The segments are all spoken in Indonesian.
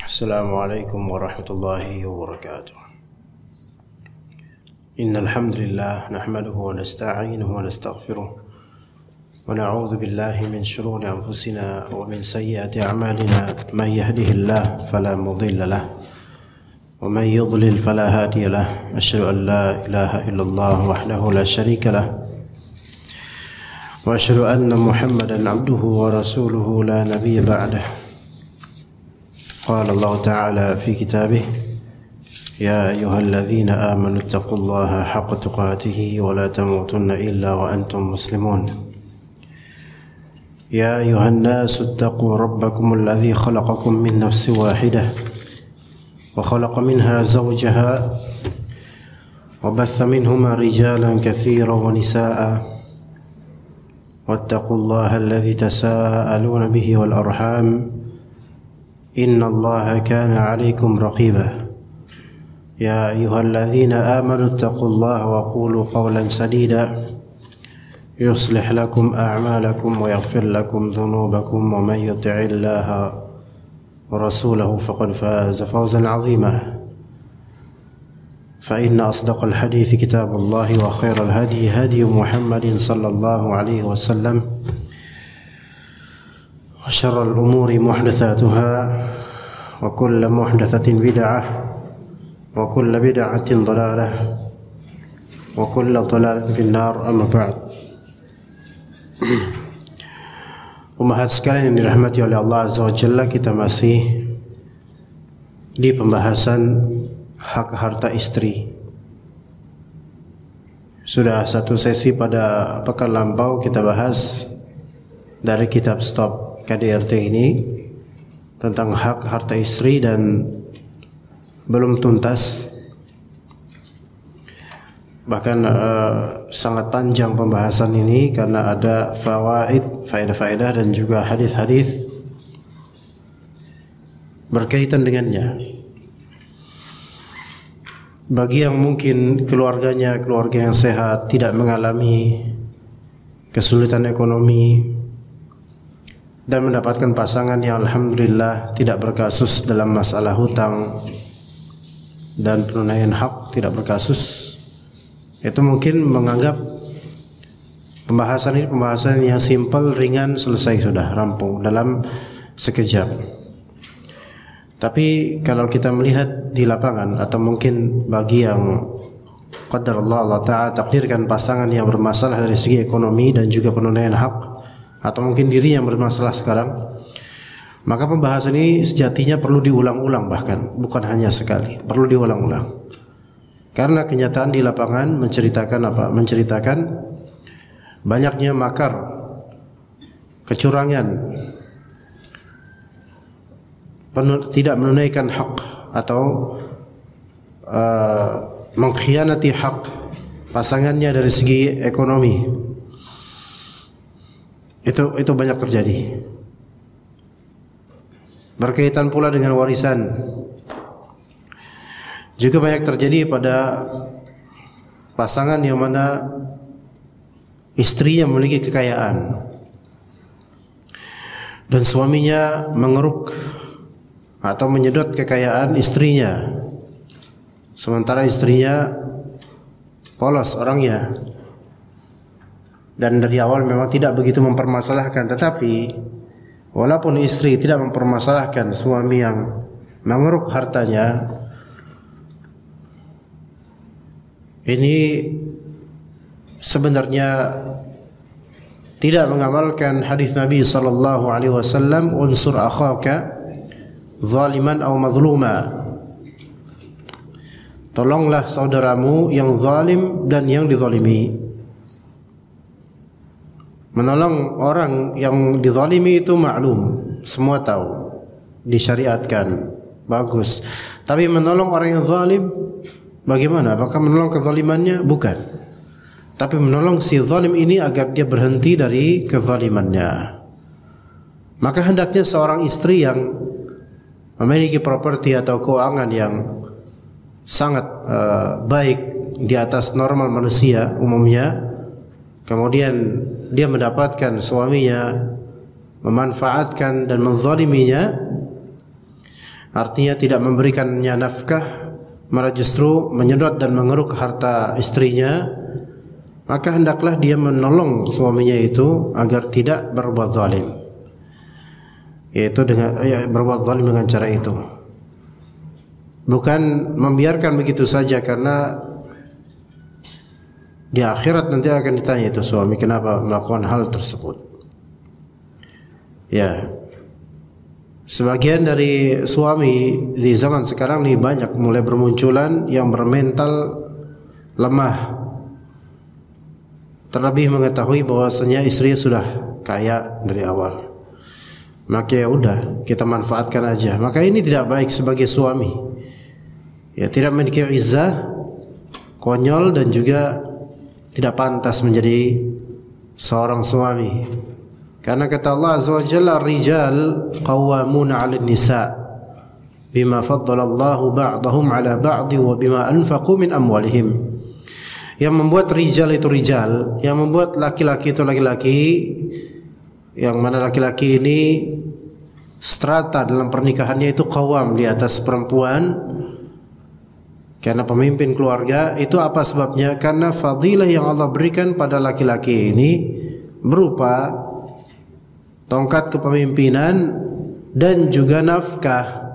Assalamualaikum warahmatullahi wabarakatuh. Innal hamdalillah nahmaduhu wa nasta'inuhu wa nastaghfiruh wa na'udzu billahi min shururi anfusina wa min sayyiati a'malina may yahdihillahu fala mudilla lahu wa may yudlil fala hadiya lahu. Asyhadu an la ilaha illallah wahdahu la syarika lahu wa asyhadu anna Muhammadan 'abduhu wa rasuluhu la nabiyya ba'dahu. قال الله تعالى في كتابه يا أيها الذين آمنوا اتقوا الله حق تقاته ولا تموتن إلا وأنتم مسلمون يا أيها الناس اتقوا ربكم الذي خلقكم من نفس واحدة وخلق منها زوجها وبث منهما رجالا كثيرا ونساء واتقوا الله الذي تساءلون به والأرحام إن الله كان عليكم رقيبا يا أيها الذين آمنوا اتقوا الله وقولوا قولا سديدا يصلح لكم أعمالكم ويغفر لكم ذنوبكم ومن يطع الله ورسوله فقد فاز فوزا عظيما فإن أصدق الحديث كتاب الله وخير الهدي هدي محمد صلى الله عليه وسلم وشر الأمور محدثاتها وكل محدثة بدعة وكل بدعة ضلالة وكل ضلالة في النار. أما بعد. Umat sekalian yang dirahmati oleh Allah Azza wa Jalla, kita masih di pembahasan hak harta istri. Sudah satu sesi pada pekan lampau kita bahas dari kitab Stop KDRT ini tentang hak harta istri dan belum tuntas, bahkan sangat panjang pembahasan ini karena ada faedah-faedah dan juga hadis-hadis berkaitan dengannya. Bagi yang mungkin keluarga yang sehat, tidak mengalami kesulitan ekonomi dan mendapatkan pasangan yang alhamdulillah tidak berkasus dalam masalah hutang dan penunaian hak, tidak berkasus, itu mungkin menganggap pembahasan ini pembahasan yang simpel, ringan, selesai, sudah rampung dalam sekejap. Tapi kalau kita melihat di lapangan, atau mungkin bagi yang qadarullah Allah Ta'ala takdirkan pasangan yang bermasalah dari segi ekonomi dan juga penunaian hak, atau mungkin diri yang bermasalah sekarang, maka pembahasan ini sejatinya perlu diulang-ulang, bahkan bukan hanya sekali, perlu diulang-ulang. Karena kenyataan di lapangan menceritakan apa? Menceritakan banyaknya makar, kecurangan, tidak menunaikan hak atau mengkhianati hak pasangannya dari segi ekonomi. Itu banyak terjadi. Berkaitan pula dengan warisan, juga banyak terjadi pada pasangan yang mana istri yang memiliki kekayaan dan suaminya mengeruk atau menyedot kekayaan istrinya, sementara istrinya polos orangnya. Dan dari awal memang tidak begitu mempermasalahkan, tetapi walaupun istri tidak mempermasalahkan suami yang mengeruk hartanya, ini sebenarnya tidak mengamalkan hadis Nabi sallallahu alaihi wasallam, unsur akhaka zaliman aw mazluma. Tolonglah saudaramu yang zalim dan yang dizalimi. Menolong orang yang dizalimi itu maklum, semua tahu, disyariatkan, bagus. Tapi menolong orang yang zalim, bagaimana? Apakah menolong kezalimannya? Bukan. Tapi menolong si zalim ini agar dia berhenti dari kezalimannya. Maka hendaknya seorang istri yang memiliki properti atau keuangan yang sangat baik, di atas normal manusia umumnya, kemudian dia mendapatkan suaminya memanfaatkan dan menzaliminya, artinya tidak memberikannya nafkah, malah justru menyedot dan mengeruk harta istrinya, maka hendaklah dia menolong suaminya itu agar tidak berbuat zalim, yaitu dengan berbuat zalim dengan cara itu, bukan membiarkan begitu saja, karena di akhirat nanti akan ditanya itu suami kenapa melakukan hal tersebut. Ya, sebagian dari suami di zaman sekarang ini banyak mulai bermunculan yang bermental lemah, terlebih mengetahui bahwasanya istrinya sudah kaya dari awal, maka ya udah kita manfaatkan aja. Maka ini tidak baik sebagai suami, ya, tidak memiliki izzah, konyol, dan juga tidak pantas menjadi seorang suami. Karena kata Allah Azza wa Jalla, "Rijal qawwamuna 'alan nisa bima faddala Allahu ba'dahum 'ala ba'd wa bima anfaqu min amwalihim." Yang membuat rijal itu rijal, yang membuat laki-laki itu laki-laki, yang mana laki-laki ini strata dalam pernikahannya itu qawwam, di atas perempuan, karena pemimpin keluarga. Itu apa sebabnya? Karena fadilah yang Allah berikan pada laki-laki ini berupa tongkat kepemimpinan dan juga nafkah.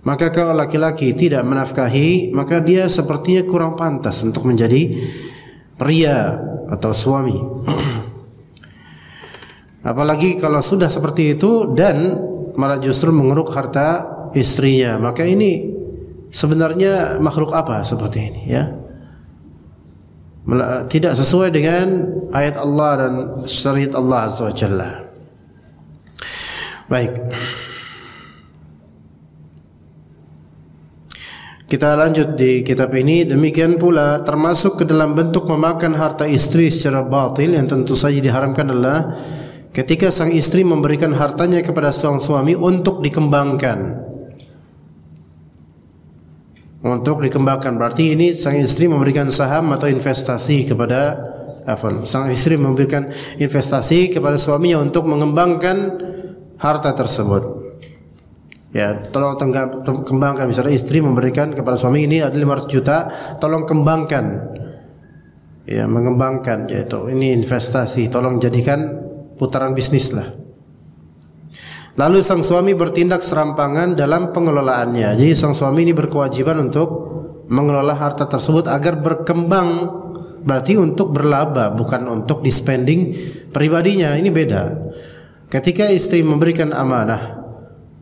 Maka kalau laki-laki tidak menafkahi, maka dia sepertinya kurang pantas untuk menjadi pria atau suami. Apalagi kalau sudah seperti itu dan malah justru mengeruk harta istrinya, maka ini sebenarnya makhluk apa seperti ini, ya? Tidak sesuai dengan ayat Allah dan syariat Allah Azza wa Jalla. Baik, kita lanjut di kitab ini. Demikian pula termasuk ke dalam bentuk memakan harta istri secara batil yang tentu saja diharamkan adalah ketika sang istri memberikan hartanya kepada sang suami untuk dikembangkan. Untuk dikembangkan berarti ini sang istri memberikan saham atau investasi kepada sang istri memberikan investasi kepada suaminya untuk mengembangkan harta tersebut. Ya, tolong kembangkan. Misalnya istri memberikan kepada suami, ini ada 500 juta, tolong kembangkan. Ya, mengembangkan, yaitu ini investasi, tolong jadikan putaran bisnis lah. Lalu sang suami bertindak serampangan dalam pengelolaannya. Jadi sang suami ini berkewajiban untuk mengelola harta tersebut agar berkembang, berarti untuk berlaba, bukan untuk dispending pribadinya. Ini beda. Ketika istri memberikan amanah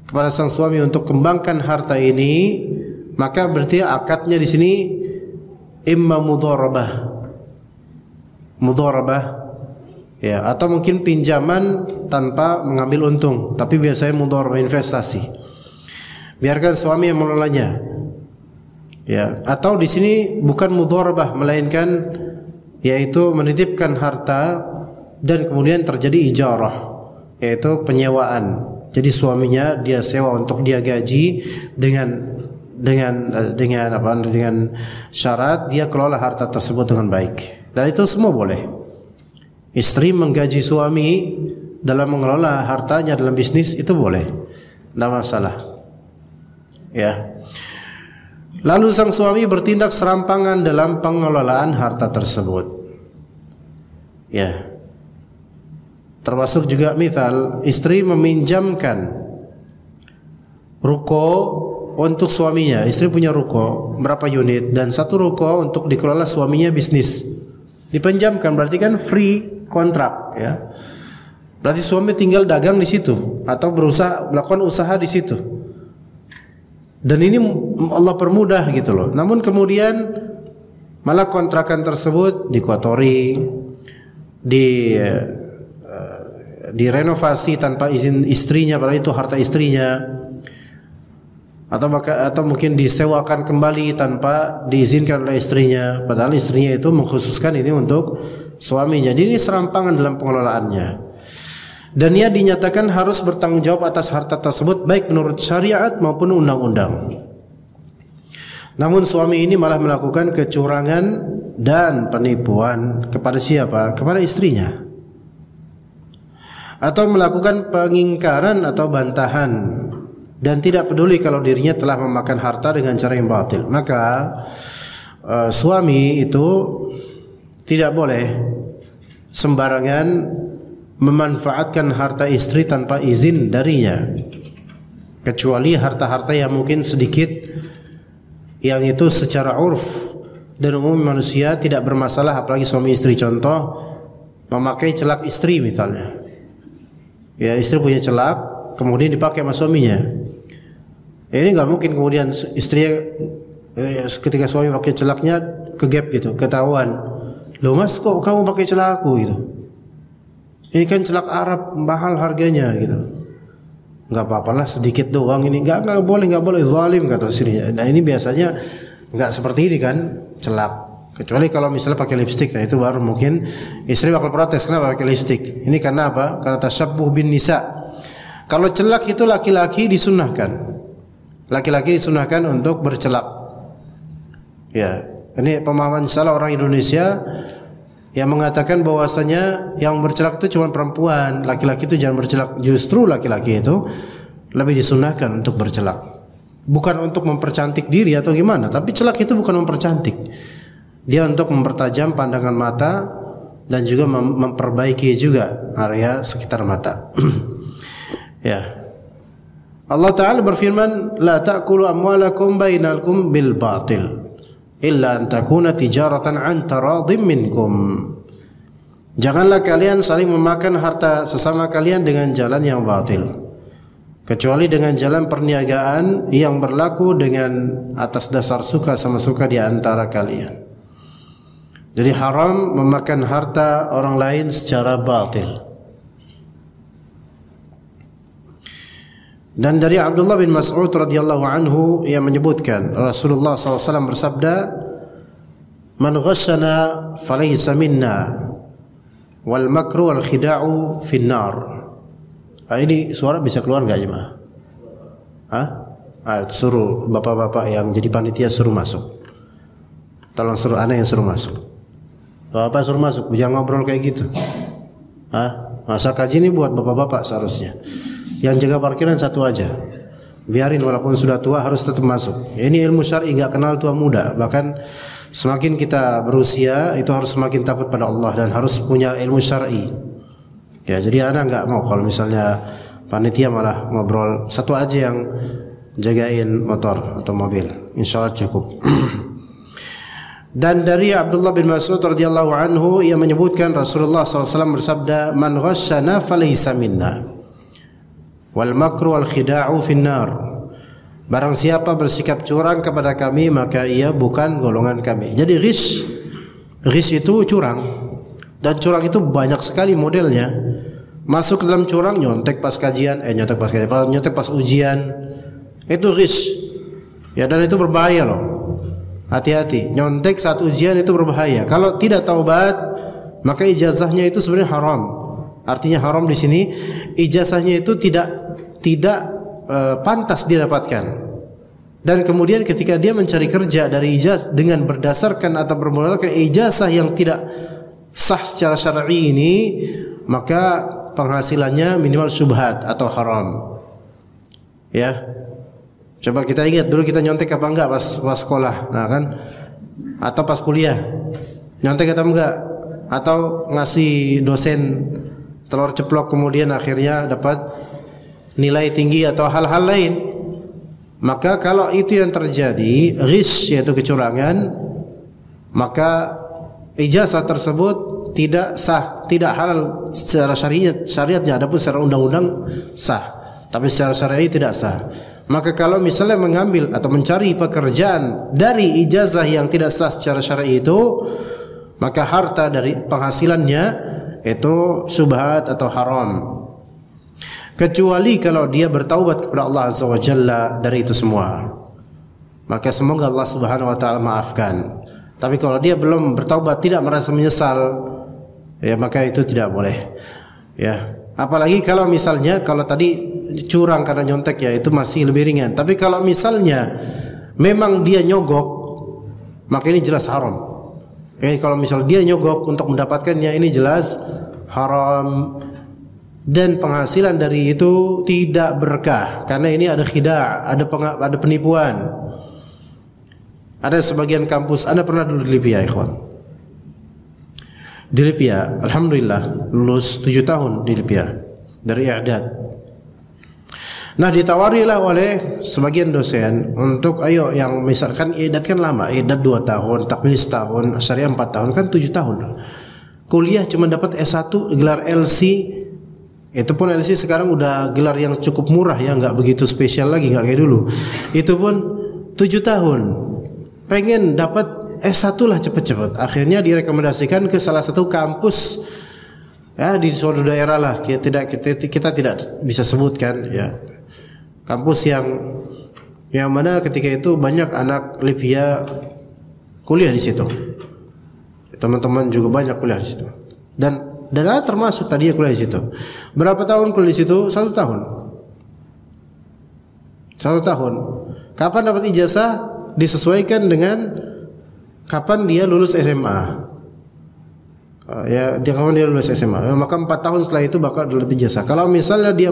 kepada sang suami untuk kembangkan harta ini, maka berarti akadnya di sini imma mudharabah, ya, atau mungkin pinjaman tanpa mengambil untung, tapi biasanya mudharabah, investasi. Biarkan suami yang mengelolanya, ya. Atau di sini bukan mudharabah, melainkan yaitu menitipkan harta dan kemudian terjadi ijarah, yaitu penyewaan. Jadi suaminya dia sewa untuk dia gaji dengan syarat dia kelola harta tersebut dengan baik. Dan itu semua boleh. Istri menggaji suami dalam mengelola hartanya dalam bisnis itu boleh, tidak masalah. Ya. Lalu sang suami bertindak serampangan dalam pengelolaan harta tersebut. Ya. Termasuk juga misal istri meminjamkan ruko untuk suaminya. Istri punya ruko berapa unit dan satu ruko untuk dikelola suaminya bisnis. Dipinjamkan berarti kan free kontrak, ya. Berarti suami tinggal dagang di situ atau berusaha melakukan usaha di situ. Dan ini Allah permudah gitu loh. Namun kemudian malah kontrakan tersebut dikotori, direnovasi tanpa izin istrinya, padahal itu harta istrinya, atau mungkin disewakan kembali tanpa diizinkan oleh istrinya, padahal istrinya itu mengkhususkan ini untuk suaminya. Jadi ini serampangan dalam pengelolaannya, dan ia dinyatakan harus bertanggung jawab atas harta tersebut baik menurut syariat maupun undang-undang. Namun suami ini malah melakukan kecurangan dan penipuan kepada siapa? Kepada istrinya. Atau melakukan pengingkaran atau bantahan dan tidak peduli kalau dirinya telah memakan harta dengan cara yang batil. Maka suami itu tidak boleh sembarangan memanfaatkan harta istri tanpa izin darinya, kecuali harta-harta yang mungkin sedikit, yang itu secara urf dan umum manusia tidak bermasalah, apalagi suami istri. Contoh, memakai celak istri misalnya. Ya, istri punya celak kemudian dipakai sama suaminya. Ya, ini nggak mungkin kemudian istrinya ketika suami pakai celaknya ke gap gitu, ketahuan. Loh mas, kok kamu pakai celak aku gitu? Ini kan celak Arab, mahal harganya gitu. Nggak apa-apalah, sedikit doang ini. Nggak boleh, zalim kata istrinya. Nah ini biasanya nggak seperti ini kan, celak. Kecuali kalau misalnya pakai lipstik, nah itu baru mungkin istri bakal protes, kenapa pakai lipstik? Ini karena apa? Karena tasyabbuh bin nisa. Kalau celak itu laki-laki disunahkan. Laki-laki disunahkan untuk bercelak. Ya, ini pemahaman salah orang Indonesia yang mengatakan bahwasanya yang bercelak itu cuma perempuan, laki-laki itu jangan bercelak. Justru laki-laki itu lebih disunahkan untuk bercelak. Bukan untuk mempercantik diri atau gimana, tapi celak itu bukan mempercantik. Dia untuk mempertajam pandangan mata dan juga memperbaiki juga area sekitar mata. Ya. Allah Ta'ala berfirman, la ta'kulu amwalakum bainakum bil batil illa an takuna tijaratan an taradhim minkum. Janganlah kalian saling memakan harta sesama kalian dengan jalan yang batil, kecuali dengan jalan perniagaan yang berlaku dengan atas dasar suka sama suka di antara kalian. Jadi haram memakan harta orang lain secara batil. Dan dari Abdullah bin Mas'ud radhiyallahu anhu yang menyebutkan Rasulullah SAW bersabda, "Man ghasyana falaysa minna, wal makru wal khida'u finnar." Ini suara bisa keluar enggak jemaah? Suruh bapak-bapak yang jadi panitia suruh masuk. Tolong suruh anak yang suruh masuk. Bapak suruh masuk, jangan ngobrol kayak gitu. Masa kaji ini buat bapak-bapak seharusnya. Yang jaga parkiran satu aja. Biarin walaupun sudah tua harus tetap masuk. Ini ilmu syar'i, enggak kenal tua muda. Bahkan semakin kita berusia itu harus semakin takut pada Allah dan harus punya ilmu syar'i. Ya, jadi anak enggak mau kalau misalnya panitia malah ngobrol, satu aja yang jagain motor atau mobil. Insyaallah cukup. Dan dari Abdullah bin Mas'ud radhiyallahu anhu ia menyebutkan Rasulullah SAW bersabda, "Man ghasyana falaysa minna, wal makru wal khida'u finnar." Barang siapa bersikap curang kepada kami maka ia bukan golongan kami. Jadi ghish itu curang, dan curang itu banyak sekali modelnya. Masuk ke dalam curang, nyontek pas kajian, nyontek pas ujian, itu ghish. Ya, dan itu berbahaya loh. Hati-hati, nyontek saat ujian itu berbahaya. Kalau tidak taubat, maka ijazahnya itu sebenarnya haram. Artinya haram di sini, ijazahnya itu tidak pantas didapatkan. Dan kemudian ketika dia mencari kerja dari ijazah dengan berdasarkan atau bermodalkan ijazah yang tidak sah secara syar'i ini, maka penghasilannya minimal syubhat atau haram. Ya. Coba kita ingat dulu kita nyontek apa enggak pas sekolah, nah kan? Atau pas kuliah. Nyontek atau enggak? Atau ngasih dosen telur ceplok kemudian akhirnya dapat nilai tinggi atau hal-hal lain. Maka kalau itu yang terjadi, ghish yaitu kecurangan, maka ijazah tersebut tidak sah, tidak halal secara syariatnya, adapun secara undang-undang sah, tapi secara syar'i tidak sah. Maka kalau misalnya mengambil atau mencari pekerjaan dari ijazah yang tidak sah secara syar'i itu, maka harta dari penghasilannya itu syubhat atau haram. Kecuali kalau dia bertaubat kepada Allah Azza wa Jalla dari itu semua, maka semoga Allah Subhanahu wa taala maafkan. Tapi kalau dia belum bertaubat, tidak merasa menyesal, ya maka itu tidak boleh. Ya, apalagi kalau misalnya kalau tadi curang karena nyontek, ya itu masih lebih ringan. Tapi kalau misalnya memang dia nyogok, maka ini jelas haram. Kalau misalnya dia nyogok untuk mendapatkannya, ini jelas haram. dan penghasilan dari itu tidak berkah karena ini ada khida', ada penipuan. Ada sebagian kampus, Anda pernah dulu di Libya, ikhwan. Di Libya, alhamdulillah lulus 7 tahun di Libya dari i'dad. Nah, ditawarilah oleh sebagian dosen untuk ayo yang misalkan i'dad kan lama, i'dad 2 tahun, takmil setahun, syariah 4 tahun, kan 7 tahun. Kuliah cuma dapat S1, gelar LC. Itu pun LC sekarang udah gelar yang cukup murah ya, nggak begitu spesial lagi, nggak kayak dulu. Itu pun 7 tahun. Pengen dapat S1 lah cepet-cepet. Akhirnya direkomendasikan ke salah satu kampus ya di suatu daerah lah. Kita tidak bisa sebutkan ya. Kampus yang mana ketika itu banyak anak Libya kuliah di situ. Teman-teman juga banyak kuliah di situ. Dan Ana termasuk tadi kuliah di situ. Berapa tahun kuliah di situ? 1 tahun. 1 tahun. Kapan dapat ijazah? Disesuaikan dengan kapan dia lulus SMA. Kapan dia lulus SMA. Maka 4 tahun setelah itu bakal dapat ijazah. Kalau misalnya dia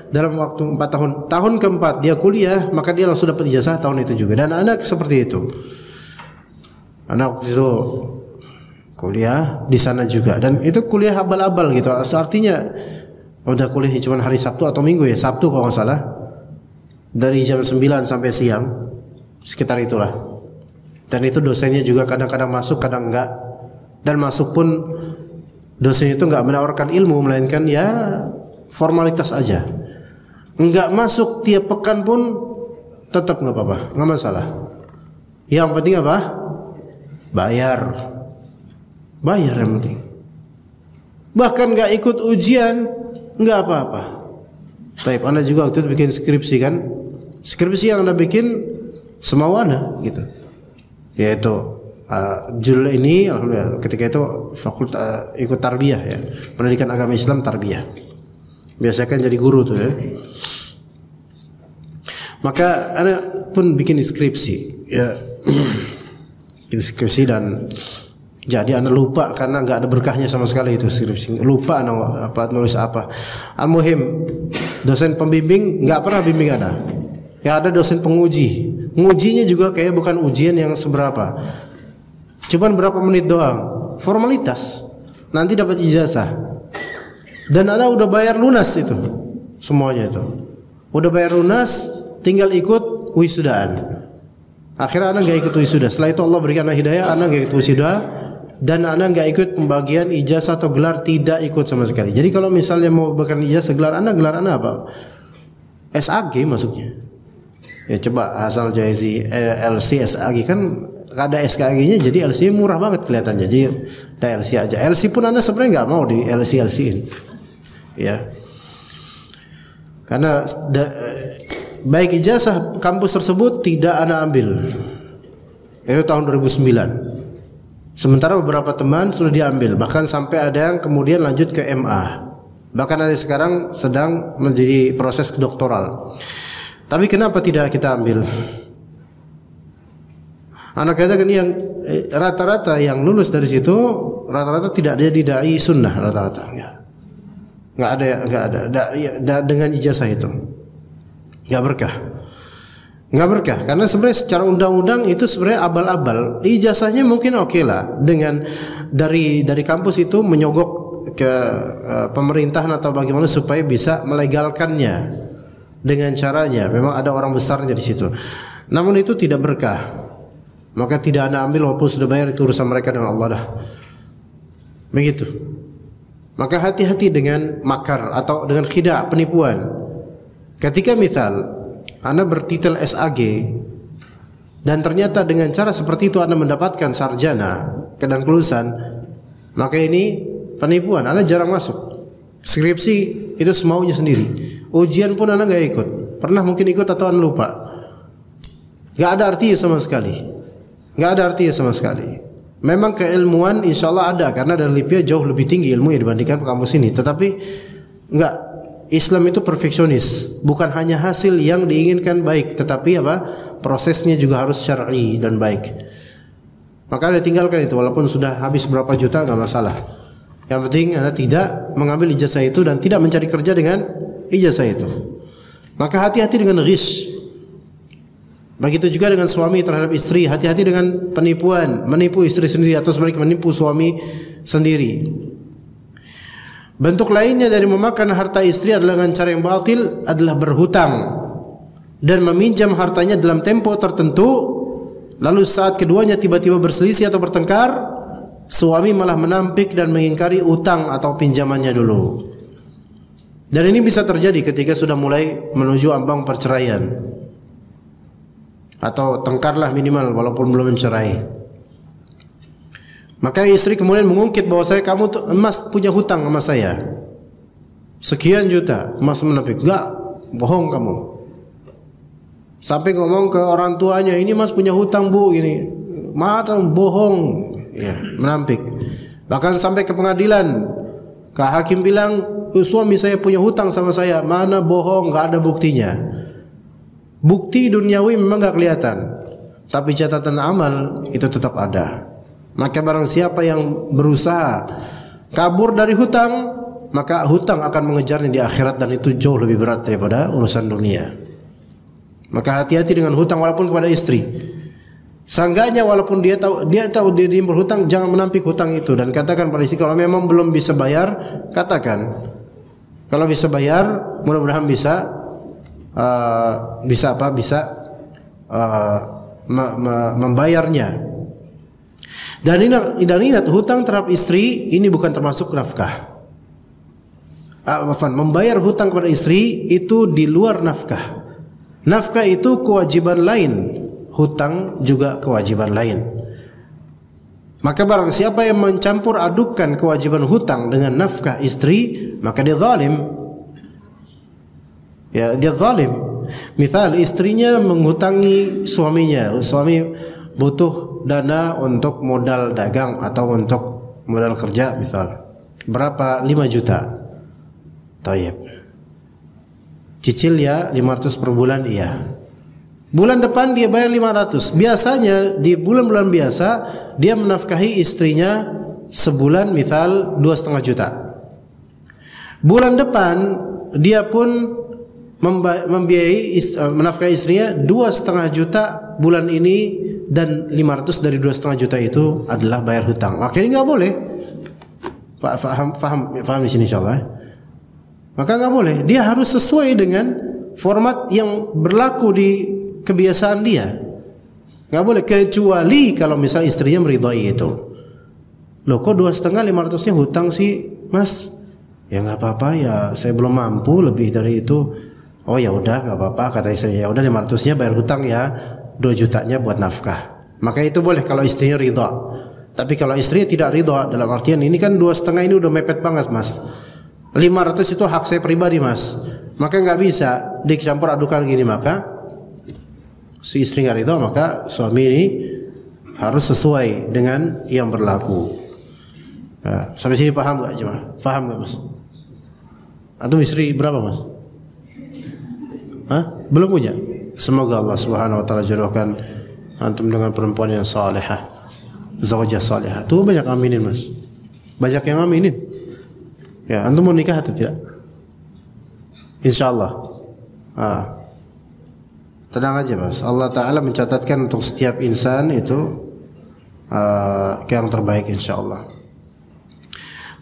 dalam waktu 4 tahun, tahun keempat dia kuliah, maka dia langsung dapat ijazah tahun itu juga. Dan anak seperti itu. Anak waktu itu kuliah di sana juga, dan itu kuliah abal-abal gitu. Artinya udah kuliah cuma hari Sabtu atau Minggu ya, Sabtu kalau nggak salah, dari jam 9 sampai siang, sekitar itulah. Dan itu dosennya juga kadang-kadang masuk, kadang enggak. Dan masuk pun dosen itu enggak menawarkan ilmu, melainkan ya formalitas aja. Enggak masuk tiap pekan pun tetap nggak apa-apa, nggak masalah. Yang penting apa? Bayar yang penting. Bahkan nggak ikut ujian nggak apa-apa. Baik, Anda juga waktu itu bikin skripsi kan? Skripsi yang Anda bikin semawana gitu. Yaitu judul ini alhamdulillah ketika itu fakultas ikut tarbiyah ya, pendidikan agama Islam tarbiyah. Biasanya kan jadi guru tuh ya. Maka Anda pun bikin skripsi ya. Skripsi dan jadi Anda lupa karena nggak ada berkahnya sama sekali itu skripsi. Lupa Anda nulis apa. Al-muhim dosen pembimbing nggak pernah bimbing Anda. Ya ada dosen penguji. Ngujinya juga kayak bukan ujian yang seberapa. Cuman berapa menit doang. Formalitas. Nanti dapat ijazah. Dan Anda udah bayar lunas itu. Semuanya itu. Udah bayar lunas, tinggal ikut wisudaan. Akhirnya Anda nggak ikut wisuda. Setelah itu Allah berikan hidayah, Anda nggak ikut wisuda. Dan Anda nggak ikut pembagian ijazah atau gelar, tidak ikut sama sekali. Jadi kalau misalnya mau berikan ijazah gelar Anda apa? SAG masuknya. Ya coba Hasan Al-Jaizi LC SAG kan ada SKG-nya, jadi LC murah banget kelihatannya. Jadi ada LC aja. LC pun Anda sebenarnya nggak mau di LC-in. Ya. Karena baik ijazah kampus tersebut tidak Anda ambil. Itu tahun 2009. Sementara beberapa teman sudah diambil, bahkan sampai ada yang kemudian lanjut ke MA. Bahkan ada sekarang sedang menjadi proses doktoral. Tapi kenapa tidak kita ambil? Anak kita kan yang rata-rata yang lulus dari situ rata-rata tidak ada di dai sunnah rata-rata. Nggak ada dengan ijazah itu. Nggak berkah karena sebenarnya secara undang-undang itu sebenarnya abal-abal. Ijazahnya mungkin oke lah dengan dari kampus itu menyogok ke pemerintahan atau bagaimana supaya bisa melegalkannya dengan caranya. Memang ada orang besarnya di situ. Namun itu tidak berkah. Maka tidak Anda ambil walaupun sudah bayar, itu urusan mereka dengan Allah dah. Begitu. Maka hati-hati dengan makar atau dengan khida', penipuan. Ketika misal Anda bertitel SAG dan ternyata dengan cara seperti itu Anda mendapatkan sarjana dan kelulusan, maka ini penipuan. Anda jarang masuk. Skripsi itu semaunya sendiri. Ujian pun Anda nggak ikut. Pernah mungkin ikut atau Anda lupa. Nggak ada artinya sama sekali. Memang keilmuan insya Allah ada, karena dari Libya jauh lebih tinggi ilmu dibandingkan kampus ini. Tetapi enggak, Islam itu perfeksionis. Bukan hanya hasil yang diinginkan baik, tetapi prosesnya juga harus syar'i dan baik. Maka ditinggalkan itu, walaupun sudah habis berapa juta nggak masalah. Yang penting Anda tidak mengambil ijazah itu dan tidak mencari kerja dengan ijazah itu. Maka hati-hati dengan ghish. Begitu juga dengan suami terhadap istri, hati-hati dengan penipuan, menipu istri sendiri atau sebaliknya menipu suami sendiri. Bentuk lainnya dari memakan harta istri adalah dengan cara yang batil adalah berhutang dan meminjam hartanya dalam tempo tertentu, lalu saat keduanya tiba-tiba berselisih atau bertengkar, suami malah menampik dan mengingkari utang atau pinjamannya dulu. Dan ini bisa terjadi ketika sudah mulai menuju ambang perceraian. Atau tengkarlah minimal walaupun belum mencerai. Maka istri kemudian mengungkit bahwa kamu tuh emas punya hutang sama saya sekian juta. Emas menepik, enggak, bohong kamu. Sampai ngomong ke orang tuanya, ini mas punya hutang bu, ini mana bohong, ya, menampik. Bahkan sampai ke pengadilan, ke hakim bilang suami saya punya hutang sama saya, mana bohong, enggak ada buktinya. Bukti duniawi memang enggak kelihatan, tapi catatan amal itu tetap ada. Maka barang siapa yang berusaha kabur dari hutang, maka hutang akan mengejarnya di akhirat dan itu jauh lebih berat daripada urusan dunia. Maka hati-hati dengan hutang walaupun kepada istri. Seenggaknya walaupun dia tahu dia berhutang, jangan menampik hutang itu dan katakan pada istri kalau memang belum bisa bayar, katakan. Kalau bisa bayar, mudah-mudahan bisa membayarnya. Dan ingat hutang terhadap istri ini bukan termasuk nafkah. Membayar hutang kepada istri itu di luar nafkah. Nafkah itu kewajiban lain, hutang juga kewajiban lain. Maka barang siapa yang mencampur adukan kewajiban hutang dengan nafkah istri, maka dia zalim. Ya, dia zalim. Misal istrinya menghutangi suaminya, suami butuh dana untuk modal dagang atau untuk modal kerja misal. Berapa? 5 juta. Tayyib. Cicil ya 500 per bulan iya. Bulan depan dia bayar 500. Biasanya di bulan-bulan biasa dia menafkahi istrinya sebulan misal 2,5 juta. Bulan depan dia pun membiayai menafkahi istrinya 2,5 juta bulan ini dan 500 dari 2,5 juta itu adalah bayar hutang. Maka ini enggak boleh. Faham di sini insyaallah. Maka enggak boleh. Dia harus sesuai dengan format yang berlaku di kebiasaan dia. Enggak boleh kecuali kalau misal istrinya meridhai itu. Loh kok 2,5 500-nya hutang sih, Mas? Ya enggak apa-apa ya, saya belum mampu lebih dari itu. Oh ya udah enggak apa-apa kata istrinya. Ya udah 500-nya bayar hutang ya, 2 jutanya buat nafkah. Maka itu boleh kalau istrinya ridha. Tapi kalau istrinya tidak ridha dalam artian ini kan 2,5 ini udah mepet banget Mas. 500 itu hak saya pribadi Mas. Maka enggak bisa dicampur adukan gini, maka si istri enggak ridha, maka suami ini harus sesuai dengan yang berlaku. Nah, sampai sini paham enggak jemaah? Paham enggak Mas? Antum istri berapa Mas? Hah? Belum punya? Semoga Allah Subhanahu wa taala jodohkan antum dengan perempuan yang salihah, zaujah salihah. Tuh banyak aminin Mas. Banyak yang aminin. Ya, antum mau nikah atau tidak? Insyaallah. Tenang aja Mas. Allah taala mencatatkan untuk setiap insan itu yang terbaik insyaallah.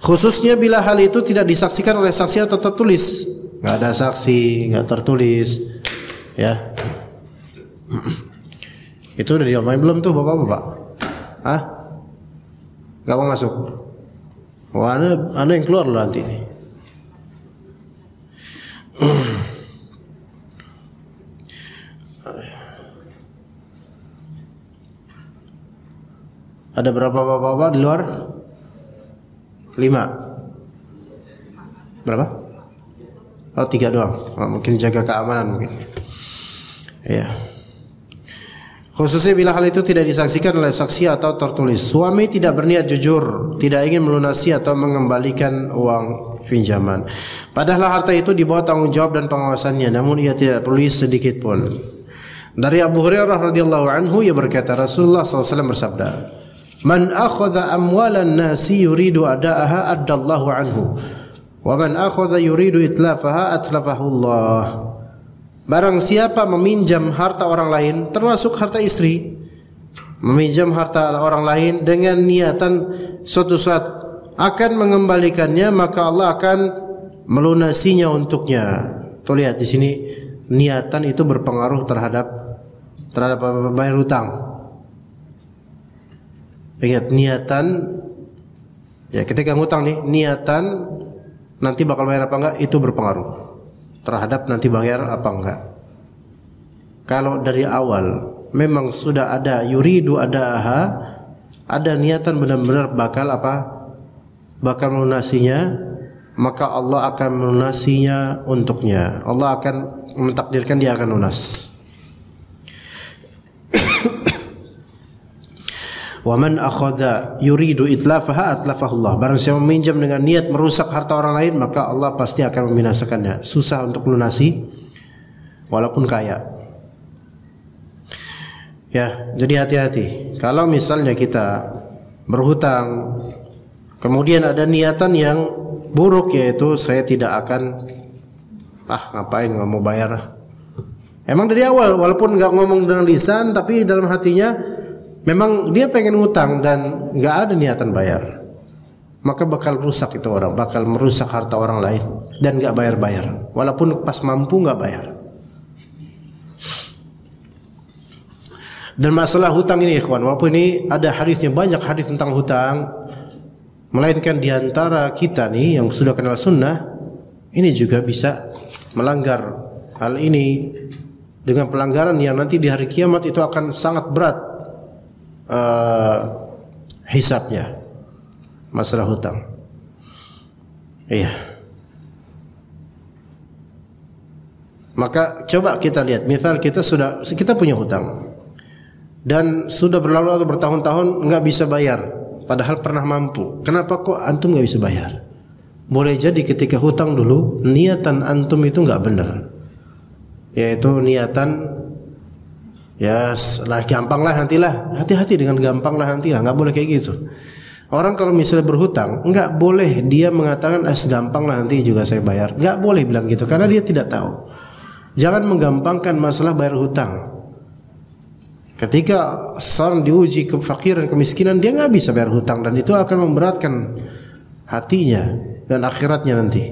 Khususnya bila hal itu tidak disaksikan oleh saksi atau tertulis. Enggak ada saksi, enggak tertulis. Ya. Itu udah diomain belum tuh Bapak-bapak? Hah? Enggak mau masuk. Wah, ana yang keluar loh nanti nih. Ada berapa bapak-bapak di luar? 5. Berapa? Oh 3 doang. Oh, mungkin jaga keamanan mungkin. Ya. Khususnya bila hal itu tidak disaksikan oleh saksi atau tertulis. Suami tidak berniat jujur, tidak ingin melunasi atau mengembalikan uang pinjaman. Padahal harta itu di bawah tanggung jawab dan pengawasannya, namun ia tidak peduli sedikit pun. Dari Abu Hurairah radhiyallahu anhu ia berkata Rasulullah SAW bersabda, Man akhadha amwalan nasi yuridu ada'aha addallahu anhu. Wa man akhadha yuridu itlafaha atlafahu Allah. Barang siapa meminjam harta orang lain, termasuk harta istri, meminjam harta orang lain dengan niatan suatu saat akan mengembalikannya, maka Allah akan melunasinya untuknya. Tuh lihat di sini, niatan itu berpengaruh terhadap bayar hutang. Ingat, niatan ya, ketika ngutang nih, niatan nanti bakal bayar apa enggak itu berpengaruh terhadap nanti bayar apa enggak. Kalau dari awal memang sudah ada yuridu ada'aha, ada niatan benar-benar bakal melunasinya, maka Allah akan melunasinya untuknya. Allah akan mentakdirkan dia akan lunas. Wa man akhadha yuridu itlafaha atlafahu Allah. Barang siapa meminjam dengan niat merusak harta orang lain, maka Allah pasti akan membinasakannya. Susah untuk lunasi walaupun kaya. Ya, jadi hati-hati. Kalau misalnya kita berhutang, kemudian ada niatan yang buruk, yaitu saya tidak akan ngapain nggak mau bayar. Emang dari awal walaupun nggak ngomong dengan lisan, tapi dalam hatinya memang dia pengen ngutang dan nggak ada niatan bayar, maka bakal rusak itu orang, bakal merusak harta orang lain dan nggak bayar-bayar, walaupun pas mampu nggak bayar. Dan masalah hutang ini, ikhwan, walaupun ini ada hadisnya, banyak hadis tentang hutang, melainkan diantara kita nih yang sudah kenal sunnah, ini juga bisa melanggar hal ini dengan pelanggaran yang nanti di hari kiamat itu akan sangat berat hisabnya, masalah hutang. Iya. Maka coba kita lihat, misal kita punya hutang dan sudah berlalu bertahun-tahun nggak bisa bayar, padahal pernah mampu. Kenapa kok antum nggak bisa bayar? Boleh jadi ketika hutang dulu niatan antum itu nggak benar, yaitu niatan ya gampang lah nantilah, hati-hati dengan gampang lah nantilah, nggak boleh kayak gitu. Orang kalau misalnya berhutang, nggak boleh dia mengatakan gampang lah nanti juga saya bayar, nggak boleh bilang gitu karena dia tidak tahu. Jangan menggampangkan masalah bayar hutang. Ketika seseorang diuji kefakiran, kemiskinan, dia nggak bisa bayar hutang dan itu akan memberatkan hatinya dan akhiratnya nanti.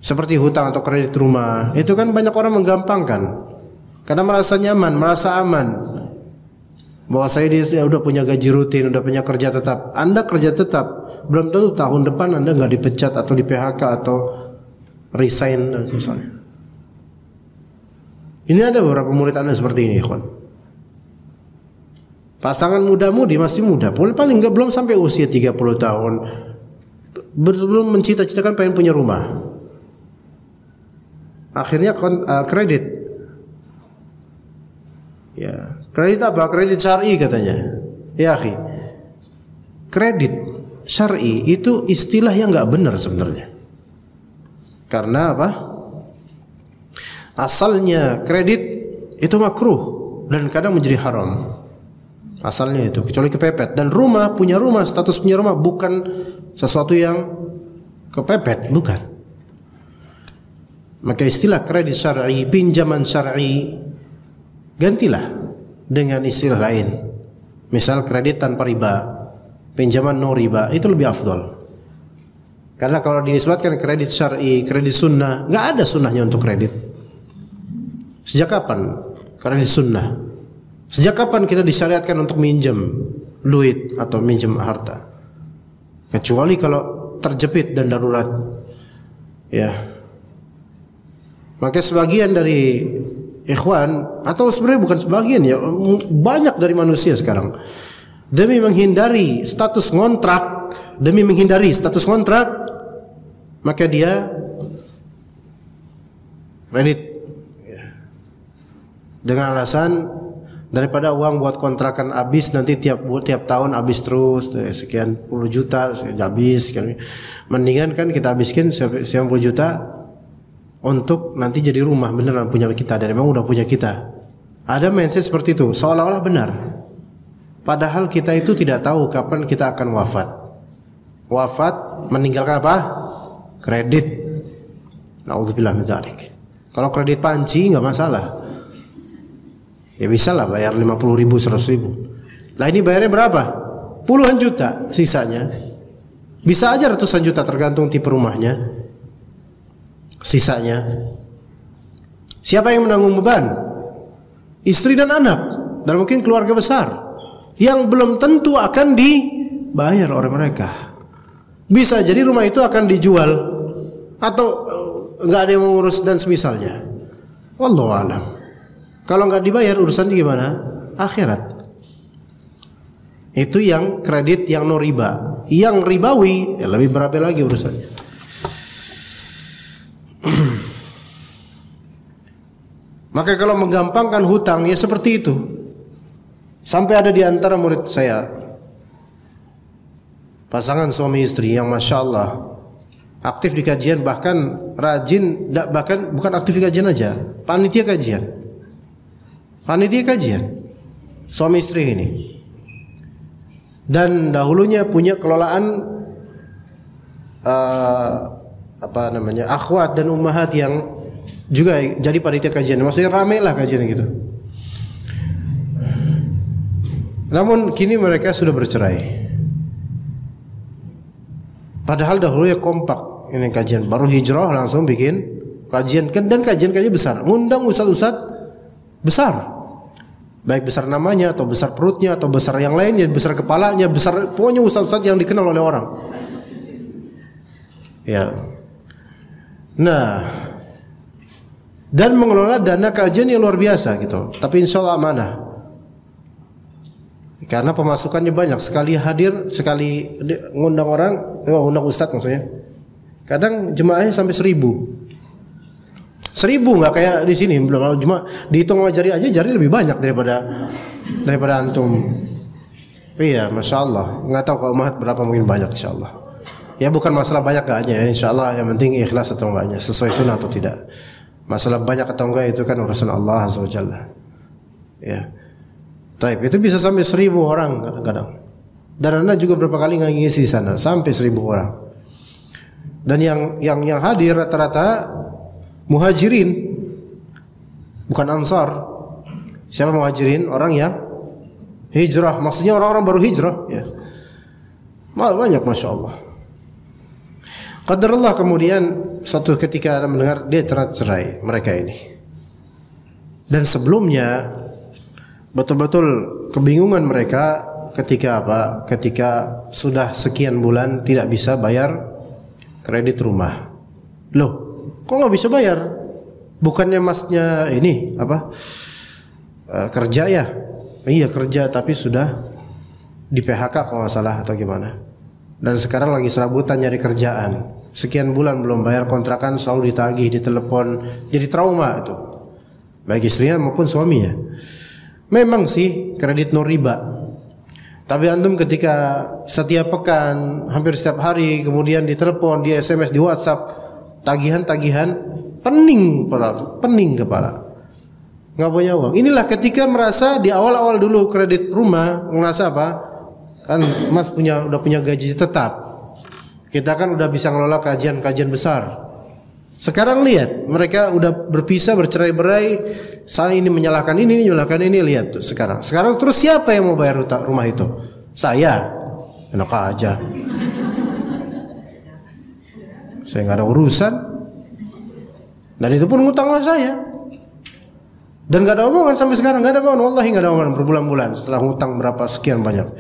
Seperti hutang atau kredit rumah, itu kan banyak orang menggampangkan karena merasa nyaman, merasa aman bahwa saya udah punya gaji rutin, udah punya kerja tetap. Anda kerja tetap, belum tentu tahun depan Anda nggak dipecat atau di PHK atau resign misalnya. Ini ada beberapa murid Anda seperti ini, ikhwan. Pasangan muda-mudi masih muda, paling nggak belum sampai usia 30 tahun, belum mencita-citakan pengen punya rumah. Akhirnya kredit. Ya, kredit apa? Kredit syar'i katanya. Ya, akhi. Kredit syar'i itu istilah yang enggak benar sebenarnya. Karena apa? Asalnya kredit itu makruh dan kadang menjadi haram. Asalnya itu, kecuali kepepet. Dan punya rumah, status punya rumah bukan sesuatu yang kepepet, bukan. Maka istilah kredit syar'i, pinjaman syar'i, gantilah dengan istilah lain. Misal kredit tanpa riba, pinjaman no riba, itu lebih afdol. Karena kalau dinisbatkan kredit syar'i, kredit sunnah, nggak ada sunnahnya untuk kredit. Sejak kapan kredit sunnah? Sejak kapan kita disyariatkan untuk minjem duit atau minjem harta? Kecuali kalau terjepit dan darurat. Ya. Maka sebagian dari ikhwan, atau sebenarnya bukan sebagian ya, banyak dari manusia sekarang, demi menghindari status ngontrak, maka dia kredit dengan alasan daripada uang buat kontrakan habis nanti tiap tahun habis terus sekian puluh juta habis, mendingan kan kita habiskan 90 juta untuk nanti jadi rumah beneran punya kita, dan memang udah punya kita. Ada mindset seperti itu, seolah-olah benar. Padahal kita itu tidak tahu kapan kita akan wafat. Wafat meninggalkan apa? Kredit. Nauzubillah min dzalik. Kalau kredit panci nggak masalah. Ya bisa lah bayar 50.000, 100.000. Lah ini bayarnya berapa? Puluhan juta sisanya. Bisa aja ratusan juta tergantung tipe rumahnya. Sisanya. Siapa yang menanggung beban? Istri dan anak. Dan mungkin keluarga besar yang belum tentu akan dibayar oleh mereka. Bisa jadi rumah itu akan dijual atau nggak ada yang mengurus dan semisalnya. Wallahu a'lam. Kalau nggak dibayar urusannya gimana? Akhirat. Itu yang kredit yang no riba. Yang ribawi ya lebih berat lagi urusannya. Maka kalau menggampangkan hutang ya seperti itu. Sampai ada di antara murid saya pasangan suami istri yang masya Allah aktif di kajian, bahkan rajin, bahkan bukan aktif di kajian aja, panitia kajian suami istri ini. Dan dahulunya punya kelolaan akhwat dan ummahat yang juga jadi panitia kajian. Maksudnya ramai lah kajian gitu. Namun kini mereka sudah bercerai. Padahal dahulunya kompak ini kajian, baru hijrah langsung bikin kajian, dan kajian besar, ngundang ustaz-ustaz besar, baik besar namanya atau besar perutnya atau besar yang lainnya, besar kepalanya, besar pokoknya ustaz-ustaz yang dikenal oleh orang. Ya. Nah, dan mengelola dana kajian yang luar biasa gitu. Tapi insya Allah amanah. Karena pemasukannya banyak, sekali hadir, sekali ngundang orang, ngundang ustaz maksudnya. Kadang jemaahnya sampai 1.000. 1.000 nggak kayak di sini, belum cuma dihitung sama jari aja, jari lebih banyak daripada antum. Iya, masya Allah. Nggak tahu kalau umat berapa, mungkin banyak insya Allah. Ya bukan masalah banyak gaknya ya, insya Allah yang penting ikhlas atau enggaknya, sesuai sunnah atau tidak. Masalah banyak atau enggak itu kan urusan Allah Azza wa Jalla. Ya. Taib, itu bisa sampai 1.000 orang kadang-kadang. Dan Anda juga berapa kali ngisi di sana, sampai 1.000 orang. Dan yang hadir rata-rata muhajirin, bukan ansar. Siapa muhajirin? Orang yang hijrah, maksudnya orang-orang baru hijrah. Ya. Banyak, masya Allah. Qadarullah kemudian satu ketika Anda mendengar dia cerai mereka ini. Dan sebelumnya betul-betul kebingungan mereka ketika apa? Ketika sudah sekian bulan tidak bisa bayar kredit rumah. Loh, kok nggak bisa bayar? Bukannya masnya ini apa? Kerja ya? Iya kerja, tapi sudah di PHK kalau nggak salah atau gimana. Dan sekarang lagi serabutan nyari kerjaan. Sekian bulan belum bayar kontrakan, selalu ditagih, ditelepon, jadi trauma itu. Baik istrinya maupun suaminya. Memang sih kredit no riba. Tapi antum ketika setiap pekan, hampir setiap hari, kemudian ditelepon, di SMS, di WhatsApp, tagihan-tagihan, pening kepala. Nggak punya uang. Inilah ketika merasa di awal-awal dulu kredit rumah, merasa apa? Kan Mas udah punya gaji tetap. Kita kan udah bisa ngelola kajian besar. Sekarang lihat, mereka udah berpisah, bercerai-berai. Saya ini menyalahkan ini, lihat tuh sekarang. Sekarang terus siapa yang mau bayar rumah itu? Saya. Enak aja. Saya nggak ada urusan. Dan itu pun ngutang sama saya. Dan nggak ada omongan sampai sekarang, nggak ada omongan. Wallahi nggak ada omongan berbulan-bulan setelah ngutang berapa sekian banyak.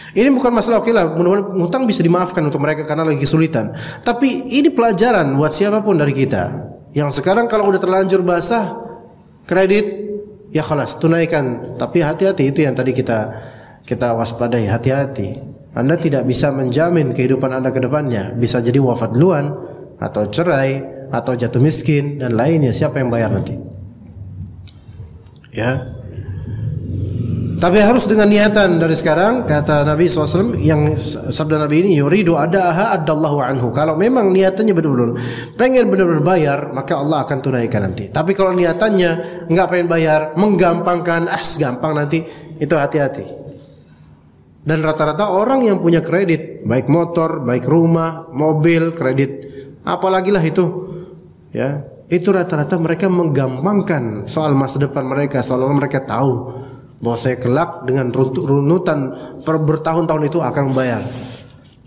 Ini bukan masalah oke lah, mudah-mudahan ngutang bisa dimaafkan untuk mereka karena lagi kesulitan. Tapi ini pelajaran buat siapapun dari kita. Yang sekarang kalau udah terlanjur basah kredit, ya khalas tunaikan. Tapi hati-hati, itu yang tadi kita waspadai, hati-hati. Anda tidak bisa menjamin kehidupan Anda ke depannya. Bisa jadi wafat duluan, atau cerai, atau jatuh miskin dan lainnya. Siapa yang bayar nanti? Ya. Tapi harus dengan niatan dari sekarang, kata Nabi SAW, yang sabda Nabi ini, yuridu adaha adallahu anhu. Kalau memang niatannya betul-betul pengen benar-benar bayar, maka Allah akan tunaikan nanti. Tapi kalau niatannya nggak pengen bayar, menggampangkan, gampang nanti, itu hati-hati. Dan rata-rata orang yang punya kredit, baik motor, baik rumah, mobil, kredit, apalagi lah itu, ya, itu rata-rata mereka menggampangkan soal masa depan mereka, seolah mereka tahu bahwa saya kelak dengan runutan bertahun-tahun itu akan membayar.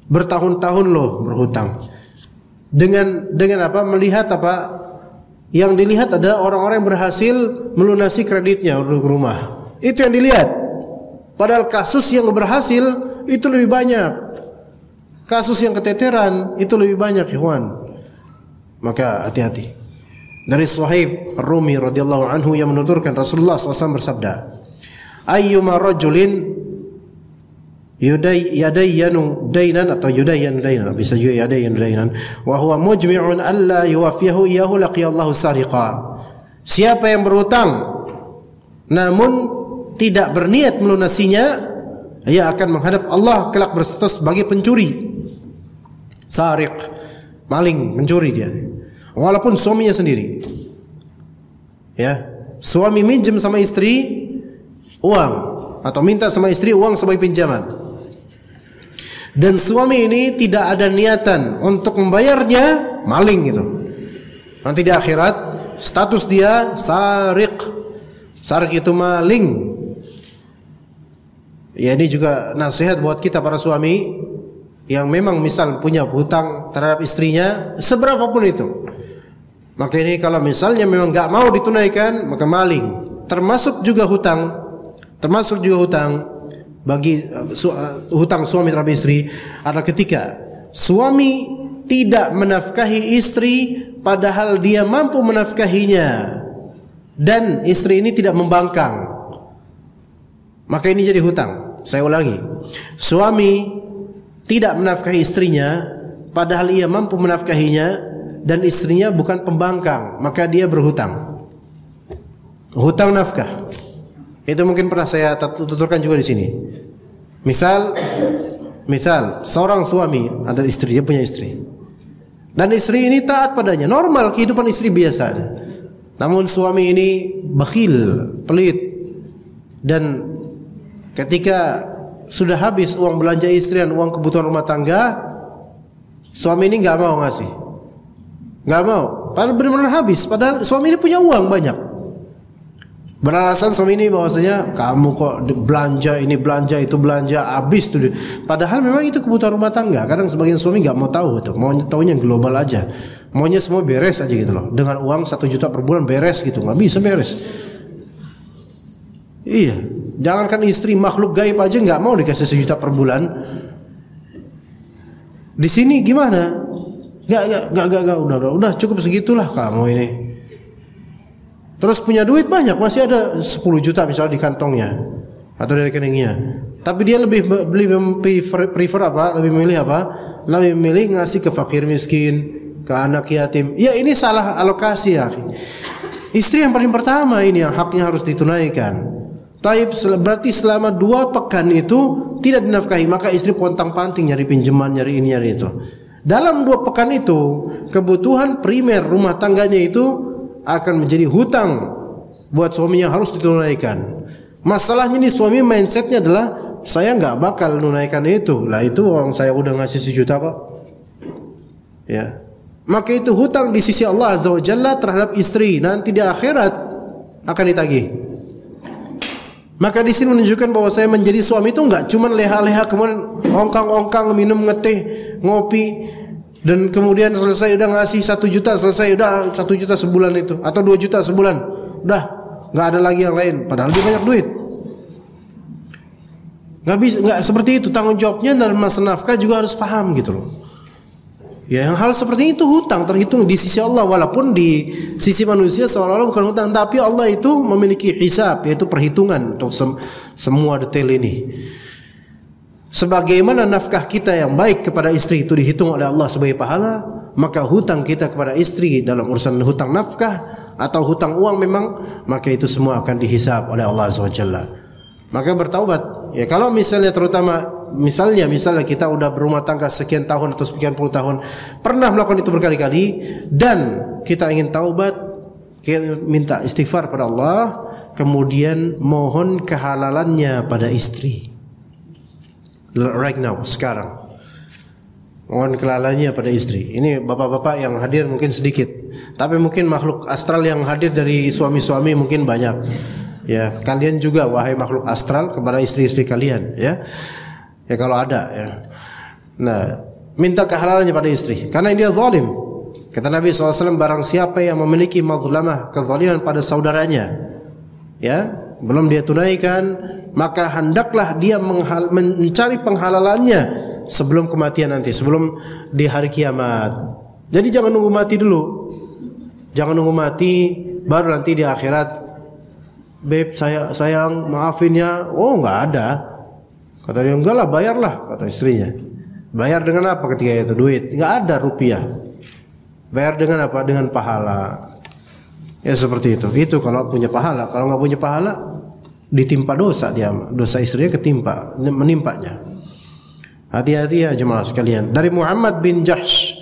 Bertahun-tahun loh berhutang. Dengan apa? Melihat apa? Yang dilihat adalah orang-orang yang berhasil melunasi kreditnya untuk rumah. Itu yang dilihat. Padahal kasus yang berhasil itu lebih banyak. Kasus yang keteteran itu lebih banyak, ikhwan. Maka hati-hati. Dari Suhaib Ar-Rumi radhiyallahu anhu yang menuturkan Rasulullah SAW bersabda, ayyuma rajulin yadayyanu dainan atau yudayyanu dainan, bisa juga yadayyanu dainan, wa huwa mujmi'un alla yuwafiyahu iyyahu laqiyallahu sariqa. Siapa yang berhutang namun tidak berniat melunasinya, ia akan menghadap Allah kelak berstatus sebagai pencuri. Sariq, maling, mencuri dia. Walaupun suaminya sendiri. Ya, suami minjem sama istri uang atau minta sama istri uang sebagai pinjaman. Dan suami ini tidak ada niatan untuk membayarnya, maling itu. Nanti di akhirat status dia sariq. Sariq itu maling. Ya, ini juga nasihat buat kita para suami yang memang misal punya hutang terhadap istrinya seberapapun itu. Maka ini kalau misalnya memang enggak mau ditunaikan, maka maling. Termasuk juga hutang bagi hutang suami terhadap istri adalah ketika suami tidak menafkahi istri padahal dia mampu menafkahinya dan istri ini tidak membangkang. Maka ini jadi hutang. Saya ulangi. Suami tidak menafkahi istrinya padahal ia mampu menafkahinya dan istrinya bukan pembangkang, maka dia berhutang. Hutang nafkah. Itu mungkin pernah saya tuturkan juga di sini. Misal seorang suami ada istri, dia punya istri. Dan istri ini taat padanya, normal kehidupan istri biasa. Namun suami ini bakhil, pelit, dan ketika sudah habis uang belanja istri dan uang kebutuhan rumah tangga, suami ini nggak mau ngasih, nggak mau. Padahal benar-benar habis. Padahal suami ini punya uang banyak. Beralasan suami ini bahwasanya kamu kok belanja ini belanja itu belanja habis tuh. Padahal memang itu kebutuhan rumah tangga. Kadang sebagian suami nggak mau tahu itu, mau tahunya global aja. Maunya semua beres aja gitu loh. Dengan uang 1 juta per bulan beres gitu, nggak bisa beres. Iya, jangankan istri, makhluk gaib aja nggak mau dikasih 1 juta per bulan. Di sini gimana? Nggak, udah cukup segitulah kamu ini. Terus punya duit banyak, masih ada 10 juta misalnya di kantongnya atau dari rekeningnya. Tapi dia lebih prefer apa? Lebih memilih apa? Lebih memilih ngasih ke fakir miskin, ke anak yatim. Ya ini salah alokasi ya. Istri yang paling pertama ini yang haknya harus ditunaikan. Taib berarti selama 2 pekan itu tidak dinafkahi, maka istri pontang-panting nyari pinjaman, nyari ini, nyari itu. Dalam 2 pekan itu kebutuhan primer rumah tangganya itu akan menjadi hutang buat suaminya, harus ditunaikan. Masalahnya nih suami mindsetnya adalah saya nggak bakal menunaikan itu. Lah itu orang saya udah ngasih 1 juta kok. Ya. Maka itu hutang di sisi Allah Azza wa Jalla terhadap istri, nanti di akhirat akan ditagih. Maka di sini menunjukkan bahwa saya menjadi suami itu enggak cuma leha-leha kemudian ongkang-ongkang minum ngeteh, ngopi dan kemudian selesai udah ngasih 1 juta, selesai udah 1 juta sebulan itu atau 2 juta sebulan. Udah, enggak ada lagi yang lain padahal dia banyak duit. Enggak seperti itu, tanggung jawabnya dalam masalah nafkah juga harus paham gitu loh. Ya, yang hal seperti itu hutang terhitung di sisi Allah, walaupun di sisi manusia seolah-olah bukan hutang, tapi Allah itu memiliki hisab, yaitu perhitungan untuk semua detail ini. Sebagaimana nafkah kita yang baik kepada istri itu dihitung oleh Allah sebagai pahala, maka hutang kita kepada istri dalam urusan hutang nafkah atau hutang uang memang, maka itu semua akan dihisab oleh Allah Azza wa Jalla. Maka bertaubat. Ya, kalau misalnya terutama misalnya kita udah berumah tangga sekian tahun atau sekian puluh tahun, pernah melakukan itu berkali-kali dan kita ingin taubat, kita minta istighfar pada Allah, kemudian mohon kehalalannya pada istri. right now, sekarang. Mohon kelalaiannya pada istri. Ini bapak-bapak yang hadir mungkin sedikit, tapi mungkin makhluk astral yang hadir dari suami-suami mungkin banyak. Ya, kalian juga wahai makhluk astral kepada istri-istri kalian, ya. Ya kalau ada, ya. Nah, minta kehalalannya pada istri, karena dia zalim. Kata Nabi SAW, barang siapa yang memiliki mazlamah, kezaliman pada saudaranya, ya, belum dia tunaikan, maka hendaklah dia mencari penghalalannya sebelum kematian nanti, sebelum di hari kiamat. Jadi jangan nunggu mati dulu. Jangan nunggu mati baru nanti di akhirat, beb sayang maafin ya. Oh, nggak ada. Kata dia, enggak lah, bayarlah, kata istrinya. Bayar dengan apa ketika itu? Duit. Nggak ada rupiah. Bayar dengan apa? Dengan pahala. Ya seperti itu. Itu kalau punya pahala. Kalau nggak punya pahala, ditimpa dosa dia. Dosa istrinya ketimpa, menimpanya. Hati-hati ya jemaah sekalian. Dari Muhammad bin Jahsh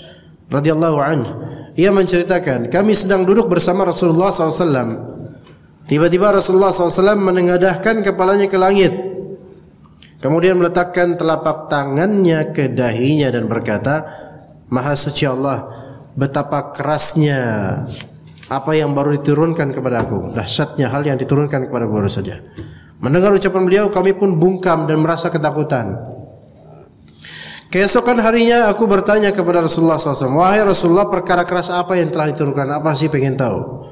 radhiyallahu anhu, ia menceritakan, kami sedang duduk bersama Rasulullah SAW. Tiba-tiba Rasulullah SAW menengadahkan kepalanya ke langit, kemudian meletakkan telapak tangannya ke dahinya dan berkata, Maha suci Allah, betapa kerasnya apa yang baru diturunkan kepadaku, dahsyatnya hal yang diturunkan kepadaku baru saja. Mendengar ucapan beliau, kami pun bungkam dan merasa ketakutan. Keesokan harinya aku bertanya kepada Rasulullah SAW, wahai Rasulullah, perkara keras apa yang telah diturunkan? Apa sih, pengen tahu?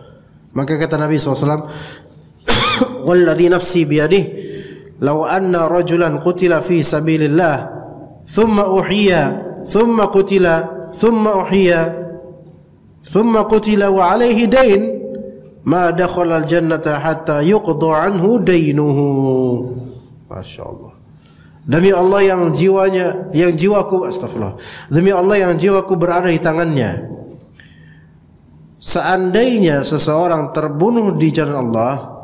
Maka kata Nabi SAW, walladhi nafsi biyadih, law anna rajulan qutila fi sabilillah, thumma uhiya, thumma qutila, thumma uhiya, thumma qutila wa alaihi dain, ma dakhala al-jannata hatta yuqda anhu dainuhu. Masya Allah. Demi Allah yang jiwaku, astagfirullah. Demi Allah yang jiwaku berada di tangannya. Seandainya seseorang terbunuh di jalan Allah,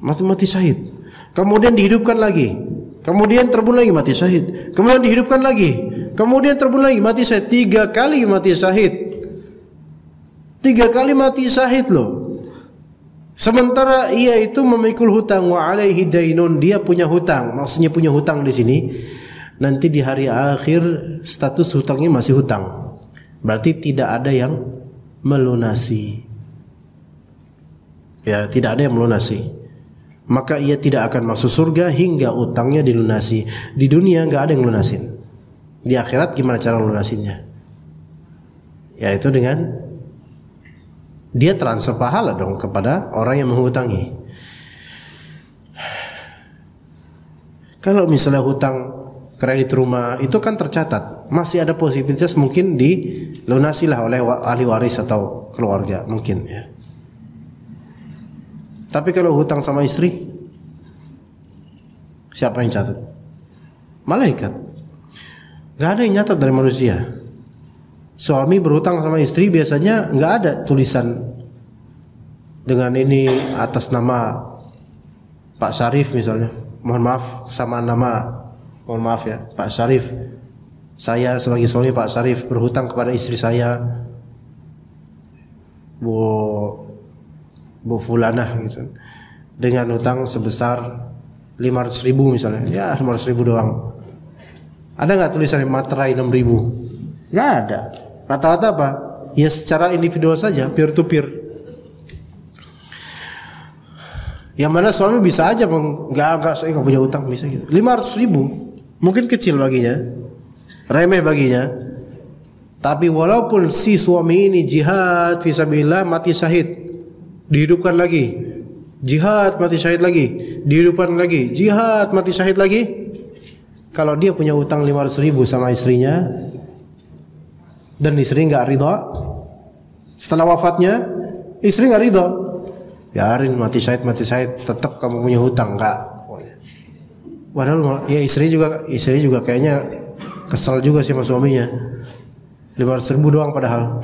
mati syahid, kemudian dihidupkan lagi, kemudian terbunuh lagi, mati syahid, kemudian dihidupkan lagi, kemudian terbunuh lagi, mati syahid, 3 kali mati syahid. 3 kali mati syahid loh. Sementara ia itu memikul hutang, wa alaihi dainun, dia punya hutang. Maksudnya punya hutang di sini. Nanti di hari akhir status hutangnya masih hutang. Berarti tidak ada yang melunasi. Ya, tidak ada yang melunasi. Maka ia tidak akan masuk surga hingga hutangnya dilunasi. Di dunia enggak ada yang lunasin. Di akhirat gimana cara lunasinnya? Yaitu dengan dia transfer pahala dong kepada orang yang menghutangi. Kalau misalnya hutang kredit rumah itu kan tercatat, masih ada posibilitas mungkin dilunasilah oleh ahli waris atau keluarga mungkin ya. Tapi kalau hutang sama istri, siapa yang catat? Malaikat. Gak ada yang nyatat dari manusia. Suami berhutang sama istri biasanya nggak ada tulisan dengan ini atas nama Pak Syarif misalnya. Mohon maaf kesamaan nama. Mohon maaf ya Pak Syarif. Saya sebagai suami Pak Syarif berhutang kepada istri saya Bu Fulanah gitu, dengan hutang sebesar 500.000 misalnya. Ya 500.000 doang. Ada nggak tulisannya materai 6.000? Nggak ada. Rata-rata apa? Ya secara individual saja, peer to peer. Yang mana suami bisa aja saya nggak punya utang, bisa gitu. 500.000 mungkin kecil baginya, remeh baginya. Tapi walaupun si suami ini jihad fisabilillah, mati syahid, dihidupkan lagi, jihad mati syahid lagi, dihidupkan lagi, jihad mati syahid lagi. Kalau dia punya utang 500.000 sama istrinya, dan istri nggak ridha, setelah wafatnya istri nggak ridha, biarin mati syahid, tetap kamu punya hutang nggak? Padahal ya istri juga kayaknya kesal juga sih sama suaminya. 500.000 doang padahal.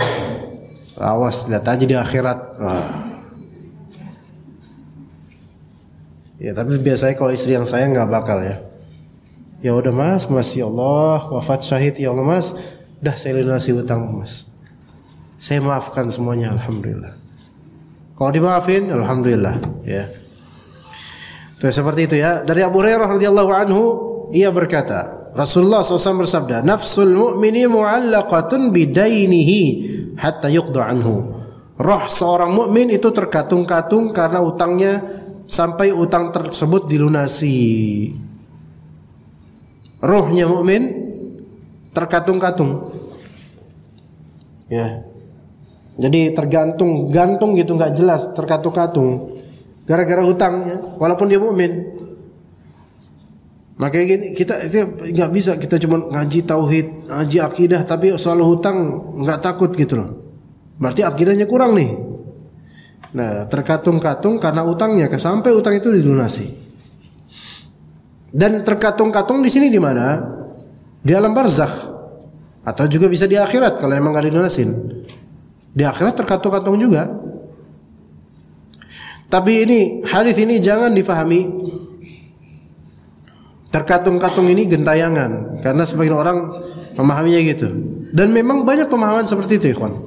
Awas, lihat aja di akhirat. Ya tapi biasanya kalau istri yang sayang nggak bakal ya. Ya udah mas, ya Allah wafat syahid, ya Allah mas, dah saya lunasi hutang mas, saya maafkan semuanya, alhamdulillah. Kalau dimaafin, alhamdulillah ya. Terus seperti itu ya. Dari Abu Hurairah radhiyallahu anhu, ia berkata, Rasulullah SAW bersabda, nafsul mu'mini mu'allaqatun bidainihi hatta yuqda anhu. Roh seorang mukmin itu terkatung-katung karena utangnya sampai utang tersebut dilunasi. Rohnya mukmin terkatung-katung. Ya. Jadi gantung gitu, nggak jelas, terkatung-katung gara-gara hutangnya, walaupun dia mukmin. Makanya kita itu nggak bisa kita cuma ngaji tauhid, ngaji akidah, tapi soal hutang nggak takut gitu loh. Berarti akidahnya kurang nih. Nah, terkatung-katung karena utangnya, sampai utang itu dilunasi. Dan terkatung-katung di sini di mana? Di alam barzakh, atau juga bisa di akhirat kalau emang nggak dilunasin. Di akhirat terkatung-katung juga. Tapi ini hadis ini jangan difahami terkatung-katung ini gentayangan, karena sebagian orang memahaminya gitu. Dan memang banyak pemahaman seperti itu, ikhwan.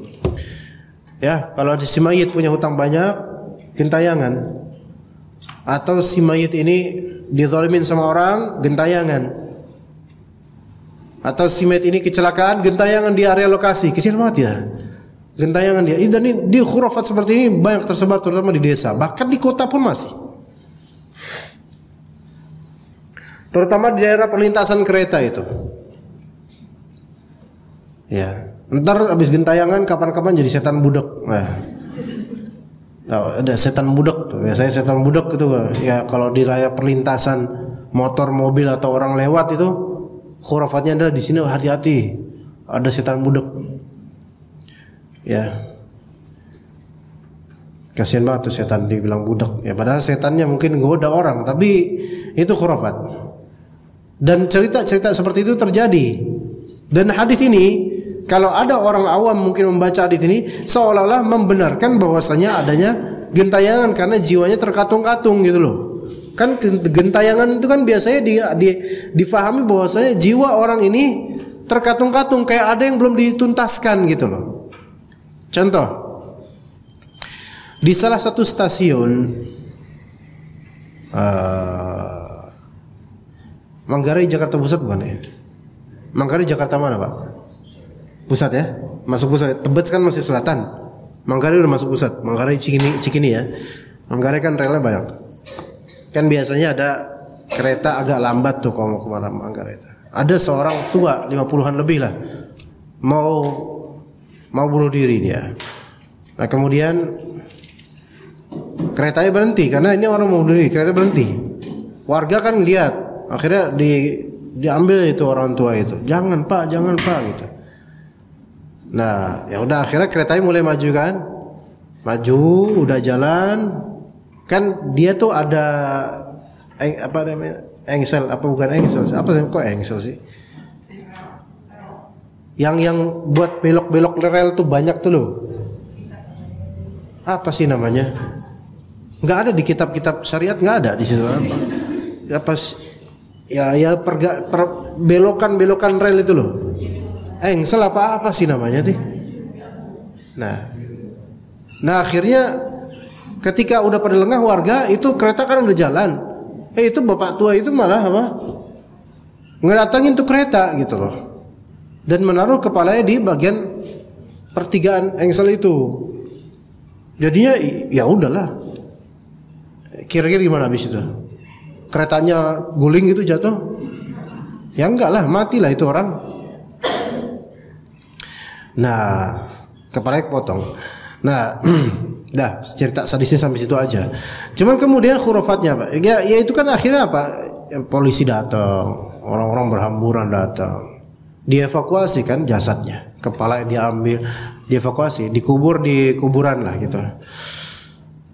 Ya, kalau si mayit punya hutang banyak, gentayangan. Atau si mayit ini dizalimin sama orang, gentayangan. Atau si mayit ini kecelakaan, gentayangan di area lokasi. Kesian banget ya, gentayangan dia. Dan ini di khurafat seperti ini banyak tersebar, terutama di desa, bahkan di kota pun masih. Terutama di daerah perlintasan kereta itu. Ya, ntar abis gentayangan kapan-kapan jadi setan budak. Nah, ada setan budak tuh. Biasanya setan budak itu ya kalau di raya perlintasan motor, mobil atau orang lewat itu khurafatnya adalah di sini hati-hati, ada setan budak. Ya. Kasihan banget tuh setan dibilang budak. Ya padahal setannya mungkin goda orang, tapi itu khurafat. Dan cerita-cerita seperti itu terjadi. Dan hadis ini, kalau ada orang awam mungkin membaca hadis ini seolah-olah membenarkan bahwasanya adanya gentayangan karena jiwanya terkatung-katung gitu loh. Kan gentayangan itu kan biasanya difahami bahwasanya jiwa orang ini terkatung-katung, kayak ada yang belum dituntaskan gitu loh. Contoh, di salah satu stasiun Manggarai Jakarta Pusat bukan ya? Manggarai Jakarta mana Pak? Pusat ya? Masuk pusat. Tebet kan masih selatan. Manggarai udah masuk pusat. Manggarai Cikini ya. Manggarai kan relnya banyak. Kan biasanya ada kereta agak lambat tuh kalau mau kemana Manggarai itu. Ada seorang tua 50-an lebih lah, mau bunuh diri dia. Nah kemudian keretanya berhenti karena ini orang mau bunuh diri. Kereta berhenti. Warga kan lihat. Akhirnya diambil itu orang tua itu. Jangan pak gitu. Nah, ya udah akhirnya keretanya mulai maju kan? Maju, udah jalan. Kan dia tuh ada apa namanya? Engsel apa bukan engsel? Apa kok engsel sih? Yang buat belok-belok rel tuh banyak tuh loh. Apa sih namanya? Nggak ada di kitab-kitab syariat, nggak ada di situ apa? Ya belokan rel itu loh. Engsel apa sih namanya tuh? Nah akhirnya ketika udah pada lengah warga itu kereta kan udah jalan. Itu bapak tua itu malah apa? Ngedatangin tuh kereta gitu loh. Dan menaruh kepalanya di bagian pertigaan engsel itu. Jadinya ya udahlah. Kira-kira gimana habis itu? Keretanya guling gitu jatuh? Ya enggak lah, matilah itu orang. Nah, kepalanya kepotong. Nah, dah cerita sadisnya sampai situ aja. Cuman kemudian khurafatnya Pak. Ya itu kan akhirnya apa? Ya, polisi datang, orang-orang berhamburan datang. Dievakuasi kan jasadnya, kepala diambil, dievakuasi, dikubur di kuburan lah gitu.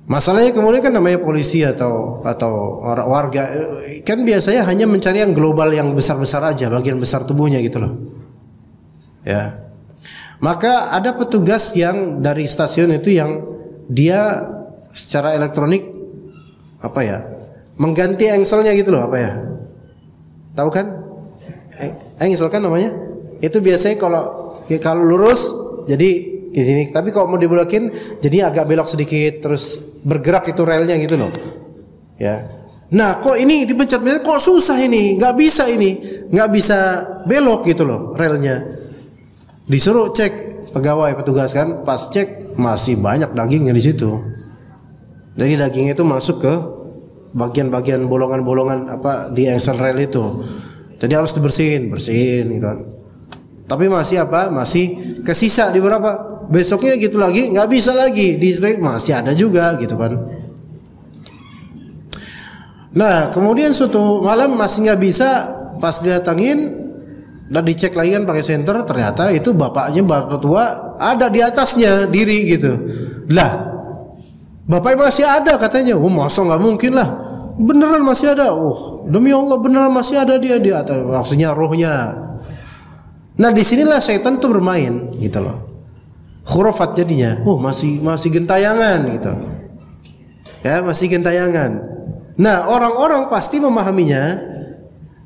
Masalahnya kemudian kan namanya polisi atau orang warga kan biasanya hanya mencari yang global, yang besar-besar aja, bagian besar tubuhnya gitu loh. Ya. Maka ada petugas yang dari stasiun itu yang dia secara elektronik apa ya? Mengganti engselnya gitu loh, apa ya? Tahu kan? Engsel kan namanya? Itu biasanya kalau lurus jadi di sini, tapi kalau mau dibelokin jadi agak belok sedikit terus bergerak itu relnya gitu loh. Ya. Nah, kok ini dipencet, kok susah ini, nggak bisa belok gitu loh relnya. Disuruh cek pegawai petugas kan, pas cek masih banyak dagingnya di situ. Jadi dagingnya itu masuk ke bagian-bagian bolongan-bolongan apa di engsel rel itu. Jadi harus bersihin gitu kan. Tapi masih kesisa di beberapa. Besoknya gitu lagi, nggak bisa lagi di masih ada juga gitu kan. Nah, kemudian suatu malam masih nggak bisa, pas didatangin dan dicek lagi kan pakai senter, ternyata itu bapak tua ada di atasnya diri gitu. Lah, bapaknya masih ada katanya. Oh, masa nggak mungkin lah. Beneran masih ada. Oh, demi Allah beneran masih ada dia di atas. Maksudnya rohnya. Nah, disinilah setan tuh bermain gitu loh. Khurafat jadinya. Oh, masih gentayangan gitu. Ya, masih gentayangan. Nah, orang-orang pasti memahaminya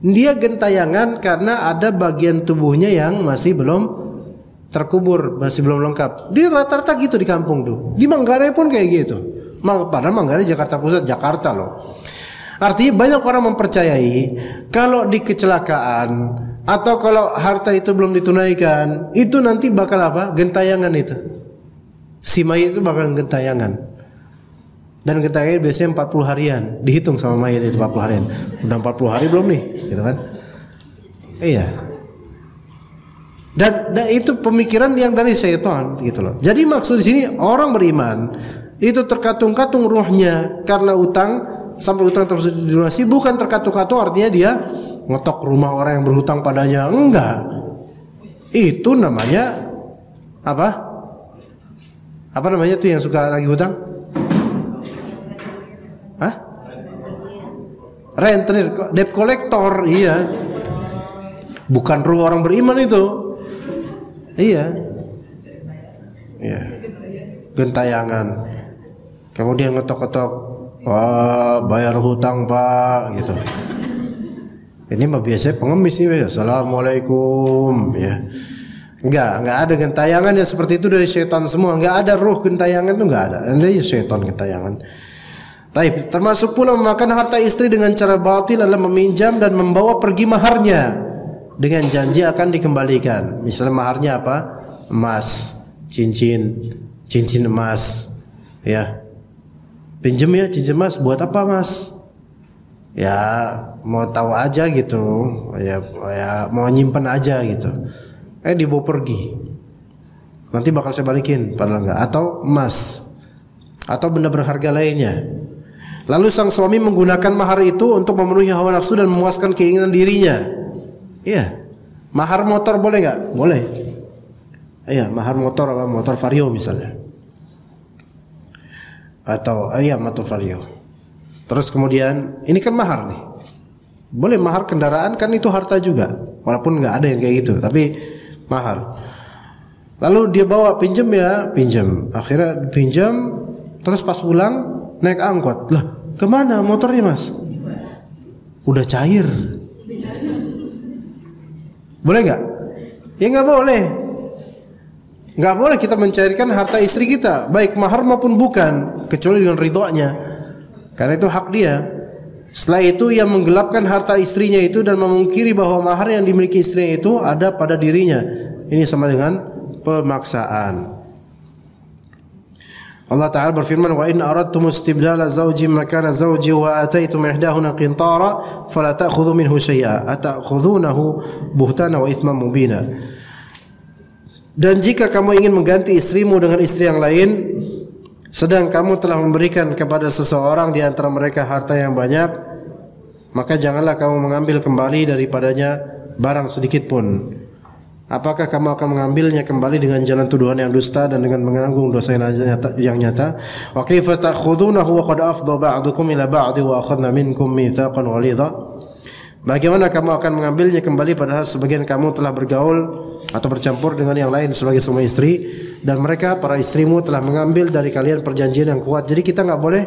dia gentayangan karena ada bagian tubuhnya yang masih belum terkubur, masih belum lengkap. Di rata-rata gitu di kampung tuh. Di Manggarai pun kayak gitu. Padahal Manggarai Jakarta Pusat, Jakarta loh. Artinya banyak orang mempercayai kalau di kecelakaan atau kalau harta itu belum ditunaikan, itu nanti bakal apa? Gentayangan itu. Si mayit itu bakal gentayangan. Dan gentayangan biasanya 40 harian, dihitung sama mayit itu 40 harian. Udah 40 hari belum nih, gitu kan? Iya. Dan itu pemikiran yang dari syaitan gitu loh. Jadi maksud di sini orang beriman itu terkatung-katung ruhnya karena utang, sampai utang terus dilunasi, bukan terkatung-katung artinya dia ngetok rumah orang yang berhutang padanya, enggak. Itu namanya apa? Apa namanya tuh yang suka lagi hutang? Hah? Rentenir, debt collector, iya. Bukan ruh orang beriman itu. Iya. Iya. Gentayangan. Kemudian ngetok-ketok, "Wah, bayar hutang, Pak," gitu. Ini mah biasanya pengemis nih, "Assalamualaikum," ya. Enggak ada gentayangan yang seperti itu dari setan semua. Enggak ada ruh gentayangan itu, enggak ada. Ini setan gentayangan. Taib, termasuk pula memakan harta istri dengan cara batil adalah meminjam dan membawa pergi maharnya dengan janji akan dikembalikan. Misalnya maharnya apa? Emas, cincin emas, ya. Pinjam ya cincin emas, buat apa Mas? Ya mau tahu aja gitu, ya mau nyimpen aja gitu. Dibawa pergi, nanti bakal saya balikin, padahal enggak. Atau emas, atau benda berharga lainnya. Lalu sang suami menggunakan mahar itu untuk memenuhi hawa nafsu dan memuaskan keinginan dirinya. Iya. Mahar motor boleh nggak? Boleh. Iya, mahar motor apa? Motor Vario misalnya. Atau motor Vario. Terus kemudian ini kan mahar nih. Boleh mahar kendaraan, kan itu harta juga. Walaupun nggak ada yang kayak gitu, tapi mahar. Lalu dia bawa pinjam. Akhirnya pinjam, terus pas pulang naik angkot. Lah, kemana motornya Mas? Udah cair. Boleh nggak? Ya nggak boleh. Nggak boleh kita mencairkan harta istri kita, baik mahar maupun bukan, kecuali dengan ridhonya. Karena itu hak dia. Setelah itu ia menggelapkan harta istrinya itu dan memungkiri bahwa mahar yang dimiliki istrinya itu ada pada dirinya. Ini sama dengan pemaksaan. Allah Ta'ala berfirman, "Wa in aradtum istibdala zawjin makana zawji wa ataitum ihdahuna qintara fala ta'khudhu minhu syai'a ata'khudhunahu buhtana wa ithman mubina." Dan jika kamu ingin mengganti istrimu dengan istri yang lain, sedang kamu telah memberikan kepada seseorang di antara mereka harta yang banyak, maka janganlah kamu mengambil kembali daripadanya barang sedikit pun. Apakah kamu akan mengambilnya kembali dengan jalan tuduhan yang dusta dan dengan menanggung dosa yang nyata? Wa kaifa ta'khudunahu wa qad afdha ba'dukum ila ba'd wa akhadna minkum mitsaqan ghalidha? Bagaimana kamu akan mengambilnya kembali padahal sebagian kamu telah bergaul atau bercampur dengan yang lain sebagai suami istri, dan mereka para istrimu telah mengambil dari kalian perjanjian yang kuat. Jadi kita enggak boleh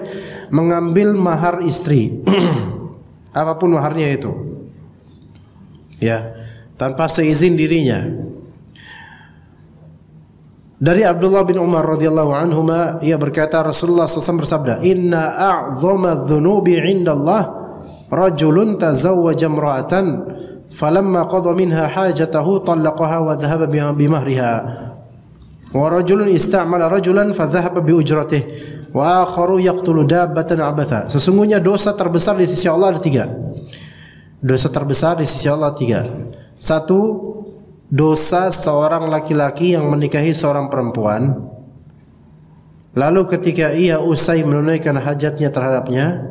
mengambil mahar istri. Apapun maharnya itu. Ya. Tanpa seizin dirinya. Dari Abdullah bin Umar radhiyallahu anhuma, ia berkata Rasulullah SAW bersabda, "Inna a'zama dzunubi 'indallah rajulun tazawwaja imra'atan falamma qada minha hajatahu talaqaha wa dhahaba bimahriha wa rajulun ista'mala rajulan fa dhahaba bi ujratihi wa akharu yaqtulu dabbatan abatha. Sesungguhnya dosa terbesar di sisi Allah ada 3. Dosa terbesar di sisi Allah 3. 1, dosa seorang laki-laki yang menikahi seorang perempuan, lalu ketika ia usai menunaikan hajatnya terhadapnya,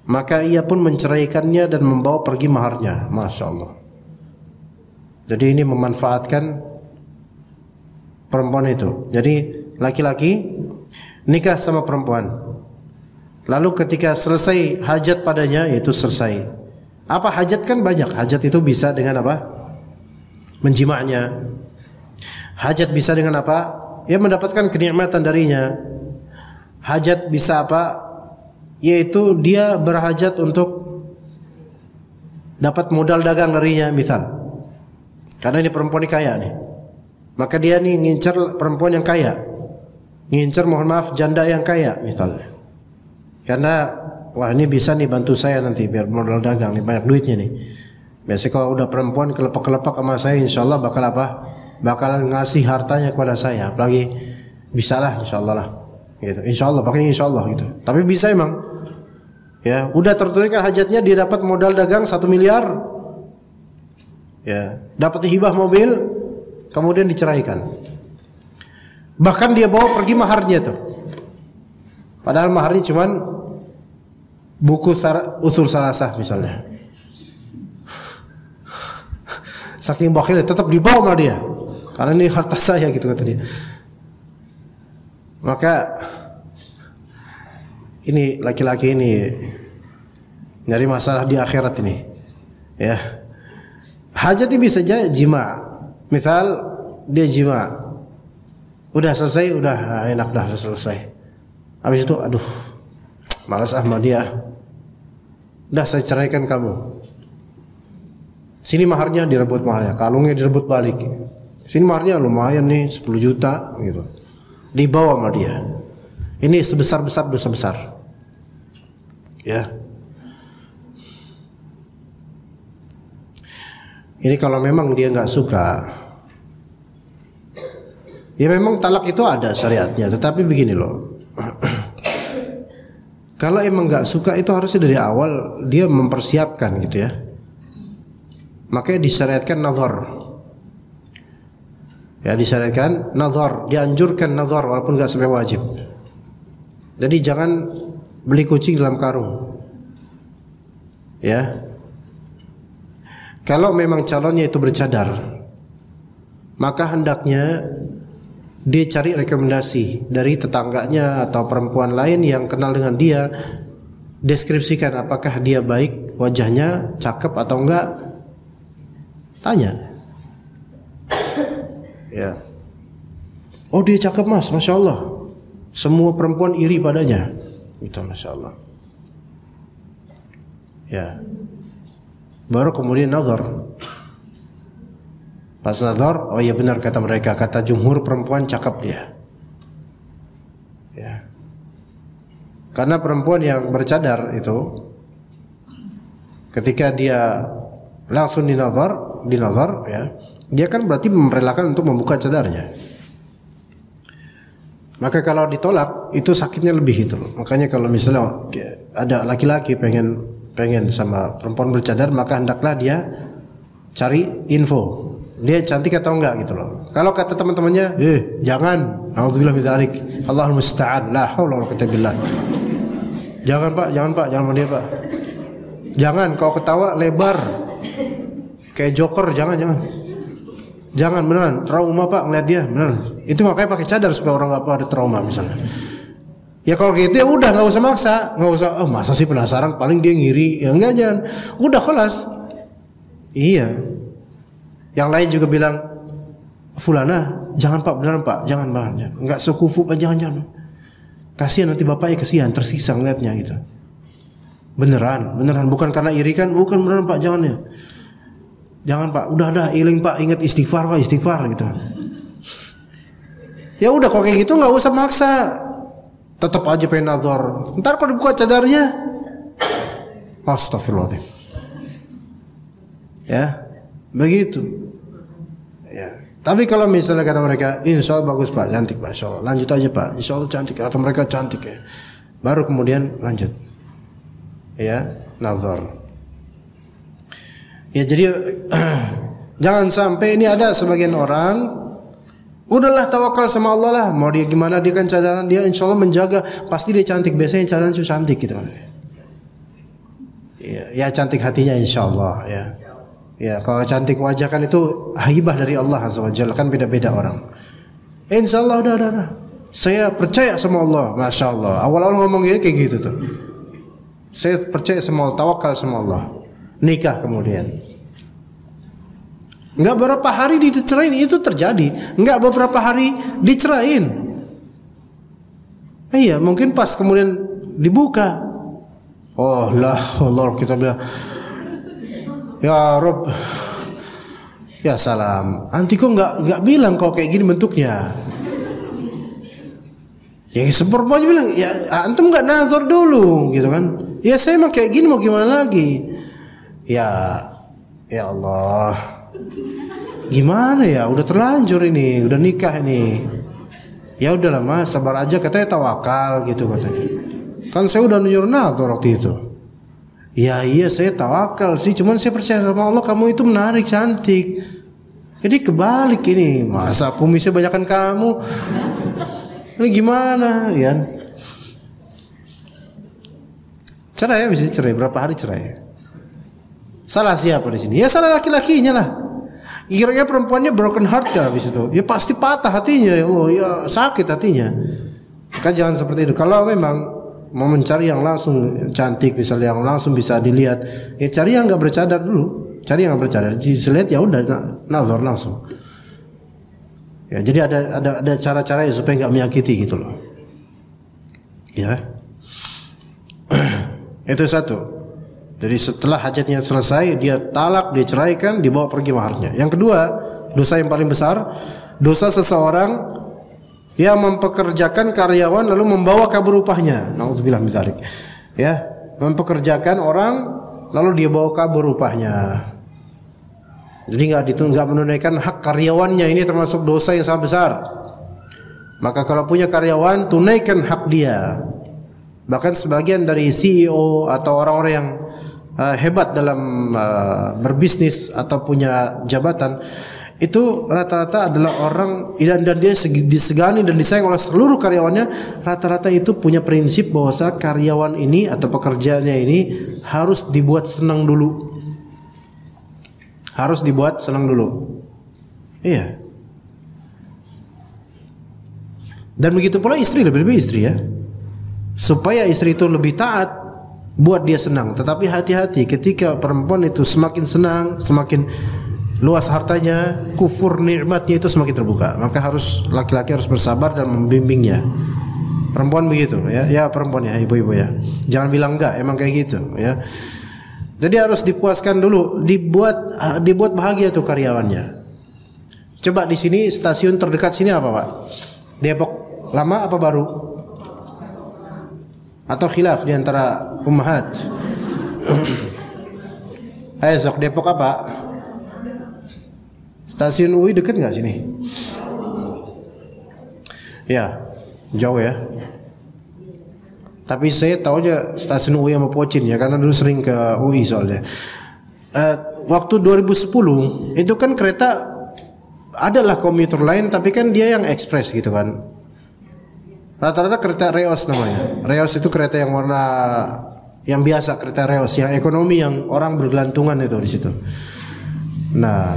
maka ia pun menceraikannya dan membawa pergi maharnya. Masya Allah. Jadi ini memanfaatkan perempuan itu. Jadi laki-laki nikah sama perempuan, lalu ketika selesai hajat padanya, yaitu selesai. Apa hajat kan banyak. Hajat itu bisa dengan apa? Menjimaknya. Hajat bisa dengan apa? Ya mendapatkan kenikmatan darinya. Hajat bisa apa? Yaitu dia berhajat untuk dapat modal dagang darinya, misal. Karena ini perempuan ini kaya nih, maka dia nih ngincer perempuan yang kaya, ngincer mohon maaf janda yang kaya misalnya. Karena wah ini bisa nih bantu saya nanti biar modal dagang nih, banyak duitnya nih. Biasanya kalau udah perempuan kelepak-kelepak sama saya, insya Allah bakal apa? Bakal ngasih hartanya kepada saya. Apalagi bisalah insya Allah lah. Gitu. Insya Allah, pakainya insya Allah gitu. Tapi bisa emang, ya udah tertunaikan hajatnya, dia dapat modal dagang 1 miliar, ya dapat hibah mobil, kemudian diceraikan. Bahkan dia bawa pergi maharnya tuh. Padahal maharnya cuman buku usul salasah misalnya. Saking bakhilnya tetap dibawa sama dia. Karena ini harta saya gitu kata dia. Maka ini laki-laki ini nyari masalah di akhirat ini. Ya. Hajatnya bisa aja jima. Misal dia jima. Udah selesai, udah enak dah selesai. Habis itu aduh, malas sama dia. Udah saya ceraikan kamu. Sini maharnya direbut maharnya, kalungnya direbut balik. Sini maharnya lumayan nih 10 juta gitu. Dibawa sama dia. Ini sebesar-besar dosa besar. Ya. Ini kalau memang dia nggak suka, ya memang talak itu ada syariatnya. Tetapi begini loh, kalau emang nggak suka itu harusnya dari awal dia mempersiapkan gitu ya. Makanya disyariatkan nazar. Ya disyariatkan nazar, dianjurkan nazar walaupun nggak sampai wajib. Jadi jangan beli kucing dalam karung. Ya. Kalau memang calonnya itu bercadar, maka hendaknya dia cari rekomendasi dari tetangganya atau perempuan lain yang kenal dengan dia. Deskripsikan apakah dia baik, wajahnya cakep atau enggak. Tanya. Ya. Oh dia cakep mas, masya Allah. Semua perempuan iri padanya. Itu masya Allah. Ya. Baru kemudian nazar. Pas nazar, oh iya benar kata mereka, kata jumhur perempuan cakep dia. Ya. Karena perempuan yang bercadar itu, ketika dia langsung dinazar ya, dia kan berarti merelakan untuk membuka cadarnya. Maka kalau ditolak itu sakitnya lebih itu. Makanya kalau misalnya ada laki-laki pengen sama perempuan bercadar, maka hendaklah dia cari info. Dia cantik atau enggak gitu loh. Kalau kata teman-temannya, jangan, naudzubillah min dzalik, Allahul musta'an, la haula wala quwwata billah. Jangan pak sama dia pak. Jangan, kau ketawa lebar kayak joker, jangan beneran, trauma pak ngeliat dia beneran. Itu makanya pakai cadar supaya orang nggak ada trauma misalnya. Ya kalau gitu ya udah nggak usah maksa, nggak usah. Oh masa sih penasaran, paling dia ngiri, ya enggak jangan. Udah kelas. Iya. Yang lain juga bilang, fulana, jangan pak beneran pak, jangan banget, nggak sekufu pak, jangan. Kasihan nanti bapaknya kasihan, tersisa ngeliatnya gitu. Beneran, bukan karena iri kan, bukan beneran pak, jangan ya. Jangan pak, udah iling pak, ingat istighfar pak, istighfar gitu. Ya udah kalau kayak gitu nggak usah maksa. Tetap aja pengen nazar. Ntar kalau dibuka cadarnya, Astagfirullahaladzim. Ya, begitu. Ya. Tapi kalau misalnya kata mereka, insya Allah bagus Pak, cantik Pak, insya Allah. Lanjut aja Pak, insya Allah cantik. Atau mereka cantik ya. Baru kemudian lanjut. Ya, nazar. Ya jadi jangan sampai ini ada sebagian orang, udahlah tawakal sama Allah lah. Mau dia gimana, dia kan cadang, dia insya Allah menjaga, pasti dia cantik. Biasanya cadang itu cantik gitu. Ya cantik hatinya insya Allah ya. Ya kalau cantik wajah kan itu hibah dari Allah Azza wa Jalla, kan beda-beda orang. Insya Allah udah. Saya percaya sama Allah, masya Allah. Awal-awal ngomong kayak gitu tuh. Saya percaya sama Allah, tawakal sama Allah. Nikah kemudian. Enggak berapa hari dicerain, itu terjadi. Enggak beberapa hari dicerain. Iya, mungkin pas kemudian dibuka. Oh lah, Allah kita bilang, ya Rob, ya salam. Anti kok nggak bilang kalau kayak gini bentuknya. Ya seperempuan bilang, ya antum nggak nazar dulu, gitu kan? Ya saya emang kayak gini mau gimana lagi? Ya Allah, gimana ya? Udah terlanjur ini, udah nikah ini. Ya udahlah mas, sabar aja, katanya tawakal gitu katanya. Kan saya udah nyuruh nazar waktu itu. Ya iya saya tawakal sih, cuman saya percaya sama Allah, kamu itu menarik, cantik. Jadi kebalik ini, masa kumisnya banyakan kamu? Ini gimana ya? Cerai ya, bisa cerai, berapa hari cerai? Salah siapa di sini? Ya salah laki-lakinya lah. Kira-kira perempuannya broken heart kan habis itu? Ya pasti patah hatinya ya Allah, ya sakit hatinya. Kan jangan seperti itu. Kalau memang mau mencari yang langsung cantik, misalnya yang langsung bisa dilihat, ya cari yang nggak bercadar dulu, cari yang nggak bercadar, dilihat ya udah nazar langsung. Ya jadi ada cara-cara supaya nggak menyakiti gitu loh. Ya, itu satu. Jadi setelah hajatnya selesai, dia talak, dia ceraikan, dibawa pergi maharnya. Yang kedua, dosa yang paling besar, dosa seseorang yang mempekerjakan karyawan lalu membawa kabur upahnya. Nauzubillah min dzalik. Ya, mempekerjakan orang lalu dia bawa kabur upahnya. Jadi nggak menunaikan hak karyawannya, ini termasuk dosa yang sangat besar. Maka kalau punya karyawan, tunaikan hak dia. Bahkan sebagian dari CEO atau orang-orang yang hebat dalam berbisnis atau punya jabatan, itu rata-rata adalah orang dan dia disegani dan disayang oleh seluruh karyawannya. Rata-rata itu punya prinsip bahwa karyawan ini atau pekerjaannya ini harus dibuat senang dulu. Harus dibuat senang dulu. Iya. Dan begitu pula istri, lebih-lebih istri ya. Supaya istri itu lebih taat, buat dia senang. Tetapi hati-hati ketika perempuan itu semakin senang, semakin luas hartanya, kufur nikmatnya itu semakin terbuka. Maka laki-laki harus bersabar dan membimbingnya. Perempuan begitu ya, ya perempuan ya, ibu-ibu ya. Jangan bilang enggak, emang kayak gitu ya. Jadi harus dipuaskan dulu, dibuat bahagia tuh karyawannya. Coba di sini stasiun terdekat sini apa Pak? Depok lama apa baru? Atau khilaf di antara ummahat? Ayo sok, Depok apa? Stasiun UI dekat nggak sini? Ya, jauh ya. Tapi saya tahu aja stasiun UI sama Pocin ya, karena dulu sering ke UI soalnya. Waktu 2010 itu kan kereta adalah komuter lain, tapi kan dia yang ekspres gitu kan. Rata-rata kereta Reos namanya. Reos itu kereta yang warna yang biasa, kereta Reos yang ekonomi yang orang bergelantungan itu di situ. Nah,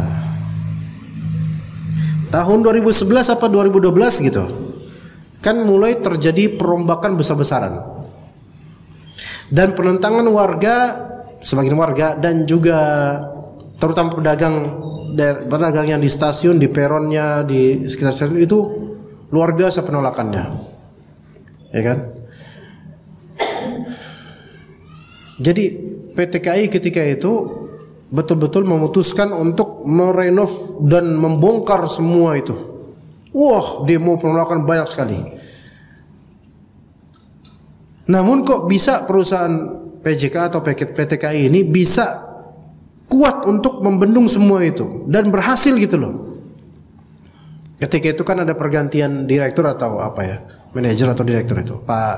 tahun 2011 apa 2012 gitu, kan mulai terjadi perombakan besar-besaran. Dan penentangan warga, sebagian warga dan juga terutama pedagang yang di stasiun, di peronnya, di sekitar stasiun itu luar biasa penolakannya, ya kan? Jadi PT KAI ketika itu betul-betul memutuskan untuk merenov dan membongkar semua itu. Wah, demo penolakan banyak sekali. Namun kok bisa perusahaan PJK atau PTKI ini bisa kuat untuk membendung semua itu dan berhasil gitu loh. Ketika itu kan ada pergantian direktur atau apa ya, manajer atau direktur itu, Pak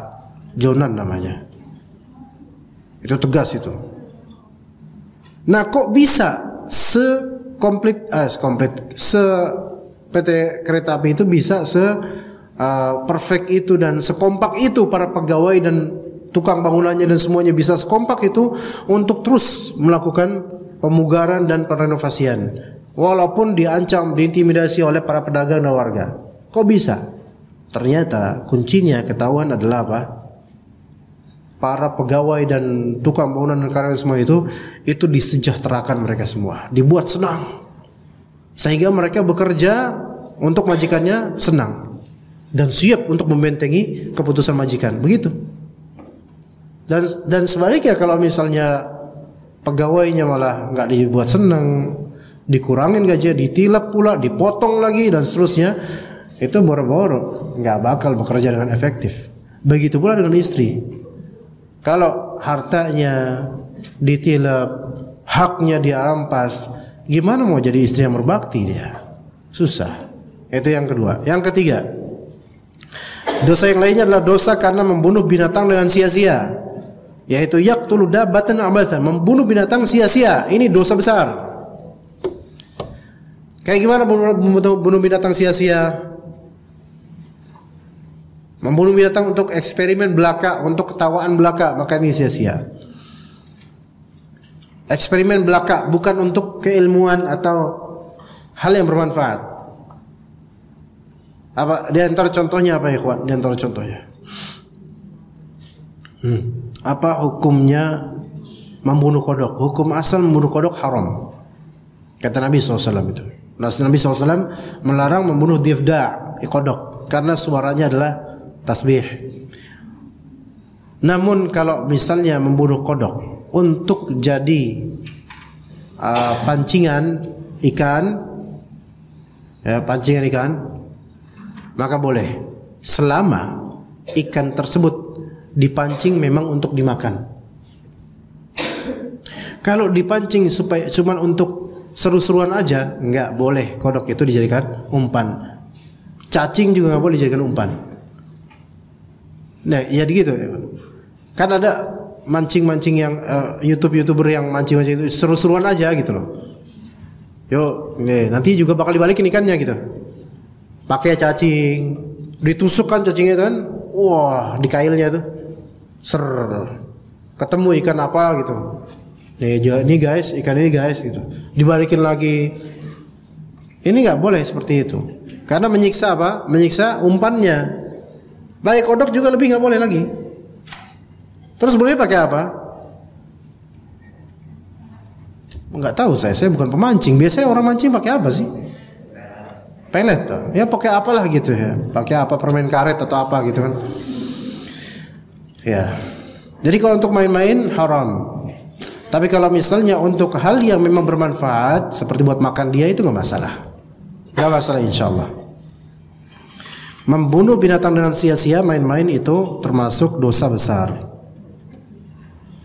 Jonan namanya. Itu tegas itu. Nah kok bisa PT Kereta Api itu bisa perfect itu dan sekompak itu para pegawai dan tukang bangunannya dan semuanya bisa sekompak itu untuk terus melakukan pemugaran dan perenovasian walaupun diancam, diintimidasi oleh para pedagang dan warga. Kok bisa? Ternyata kuncinya ketahuan adalah apa? Para pegawai dan tukang bangunan dan karyawan semua itu disejahterakan mereka semua, dibuat senang sehingga mereka bekerja untuk majikannya senang dan siap untuk membentengi keputusan majikan. Begitu. Dan sebaliknya kalau misalnya pegawainya malah nggak dibuat senang, dikurangin gajinya, ditilap pula, dipotong lagi dan seterusnya, itu boro-boro nggak bakal bekerja dengan efektif. Begitu pula dengan istri. Kalau hartanya ditilap, haknya dirampas, gimana mau jadi istri yang berbakti dia? Susah. Itu yang kedua. Yang ketiga, dosa yang lainnya adalah dosa karena membunuh binatang dengan sia-sia, yaitu yaqtulu dabbatan abathan, membunuh binatang sia-sia. Ini dosa besar. Kayak gimana bunuh binatang sia-sia? Membunuh binatang untuk eksperimen belaka, untuk ketawaan belaka, maka ini sia-sia. Eksperimen belaka bukan untuk keilmuan atau hal yang bermanfaat. Apa di antara contohnya apa ya, ikhwan? Di antara contohnya. Apa hukumnya membunuh kodok? Hukum asal membunuh kodok haram. Kata Nabi SAW itu. Nabi SAW melarang membunuh difda, kodok, karena suaranya adalah tasbih. Namun kalau misalnya membunuh kodok untuk jadi pancingan ikan, maka boleh, selama ikan tersebut dipancing memang untuk dimakan. Kalau dipancing supaya cuman untuk seru-seruan aja, nggak boleh kodok itu dijadikan umpan. Cacing juga nggak boleh dijadikan umpan. Nah, ya gitu. Kan ada mancing-mancing yang YouTuber yang mancing-mancing itu seru-seruan aja gitu loh. Yuk, nanti juga bakal dibalikin ikannya gitu. Pakai cacing, ditusukkan cacingnya kan, wah di kailnya tuh, ketemu ikan apa gitu. Nih guys, ikan ini guys gitu. Dibalikin lagi. Ini nggak boleh seperti itu, karena menyiksa apa? Menyiksa umpannya. Baik kodok juga lebih nggak boleh lagi. Terus boleh pakai apa? Nggak tahu saya bukan pemancing. Biasanya orang mancing pakai apa sih? Pelet tuh. Ya pakai apalah gitu ya. Pakai apa, permen karet atau apa gitu kan. Ya. Jadi kalau untuk main-main haram. Tapi kalau misalnya untuk hal yang memang bermanfaat seperti buat makan dia, itu nggak masalah. Nggak masalah insyaallah. Membunuh binatang dengan sia-sia, main-main, itu termasuk dosa besar.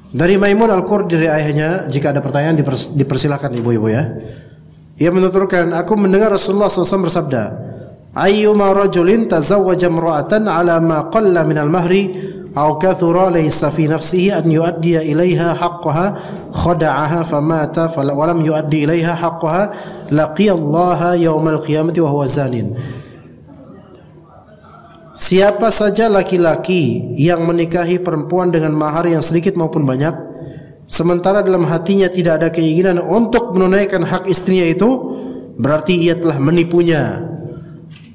Dari Maimun Al-Qurdi dari ayahnya, jika ada pertanyaan dipersilakan ibu-ibu ya. Ia menuturkan, aku mendengar Rasulullah SAW bersabda, ayyuma rajulin tazawwaja imra'atan ala ma qalla minal mahri aw kathura laysa fi nafsihi an yuaddiya ilaiha haqqaha khada'aha famata wa lam yuaddi ilaiha haqqaha laqiya Allah yaumal qiyamati wa huwa zanin. Siapa saja laki-laki yang menikahi perempuan dengan mahar yang sedikit maupun banyak, sementara dalam hatinya tidak ada keinginan untuk menunaikan hak istrinya itu, berarti ia telah menipunya.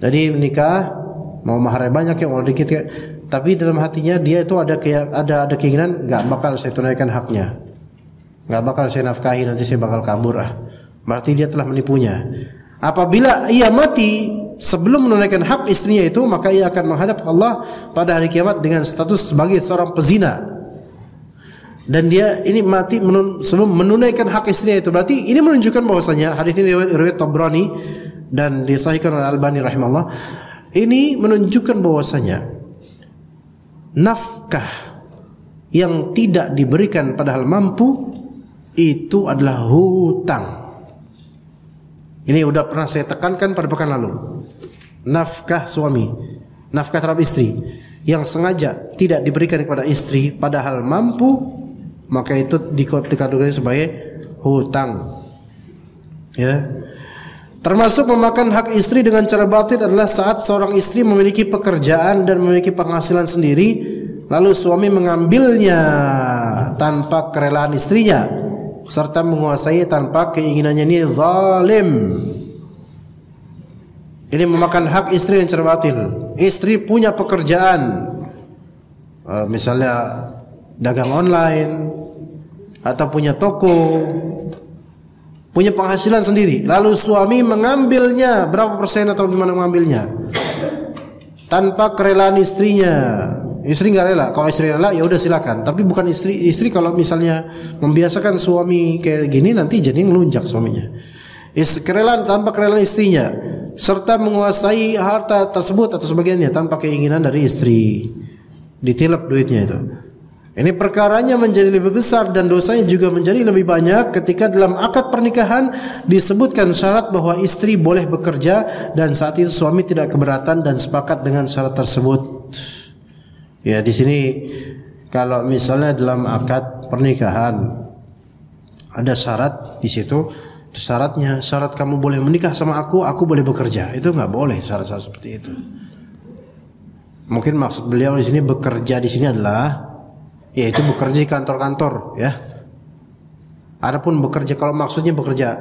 Jadi menikah mau maharnya banyak ya mau dikit ya, tapi dalam hatinya dia itu ada keinginan, nggak bakal saya tunaikan haknya, nggak bakal saya nafkahi, nanti saya bakal kabur. Berarti dia telah menipunya. Apabila ia mati sebelum menunaikan hak istrinya itu, maka ia akan menghadap Allah pada hari kiamat dengan status sebagai seorang pezina. Dan dia ini mati sebelum menunaikan hak istrinya itu. Berarti ini menunjukkan bahwasanya hadis ini riwayat Tabrani dan disahihkan oleh Albani rahimahullah. Ini menunjukkan bahwasanya nafkah yang tidak diberikan padahal mampu, itu adalah hutang. Ini udah pernah saya tekankan pada pekan lalu. Nafkah suami, nafkah terhadap istri yang sengaja tidak diberikan kepada istri padahal mampu, maka itu dikategorikan sebagai hutang. Ya. Termasuk memakan hak istri dengan cara batil adalah saat seorang istri memiliki pekerjaan dan memiliki penghasilan sendiri, lalu suami mengambilnya tanpa kerelaan istrinya serta menguasai tanpa keinginannya. Ini zalim. Ini memakan hak istri dengan cara batil. Istri punya pekerjaan, misalnya dagang online atau punya toko, punya penghasilan sendiri, lalu suami mengambilnya berapa persen atau gimana mengambilnya tanpa kerelaan istrinya. Istri nggak rela. Kalau istri rela ya udah silakan. Tapi bukan istri kalau misalnya membiasakan suami kayak gini, nanti jadi ngelunjak suaminya. Kerelaan tanpa kerelaan istrinya serta menguasai harta tersebut atau sebagiannya tanpa keinginan dari istri, ditilap duitnya itu. Ini perkaranya menjadi lebih besar dan dosanya juga menjadi lebih banyak ketika dalam akad pernikahan disebutkan syarat bahwa istri boleh bekerja dan saat itu suami tidak keberatan dan sepakat dengan syarat tersebut. Ya, di sini kalau misalnya dalam akad pernikahan ada syarat di situ, syaratnya syarat kamu boleh menikah sama aku boleh bekerja. Itu nggak boleh syarat-syarat seperti itu. Mungkin maksud beliau di sini bekerja di sini adalah yaitu bekerja di kantor-kantor, ya. Adapun bekerja kalau maksudnya bekerja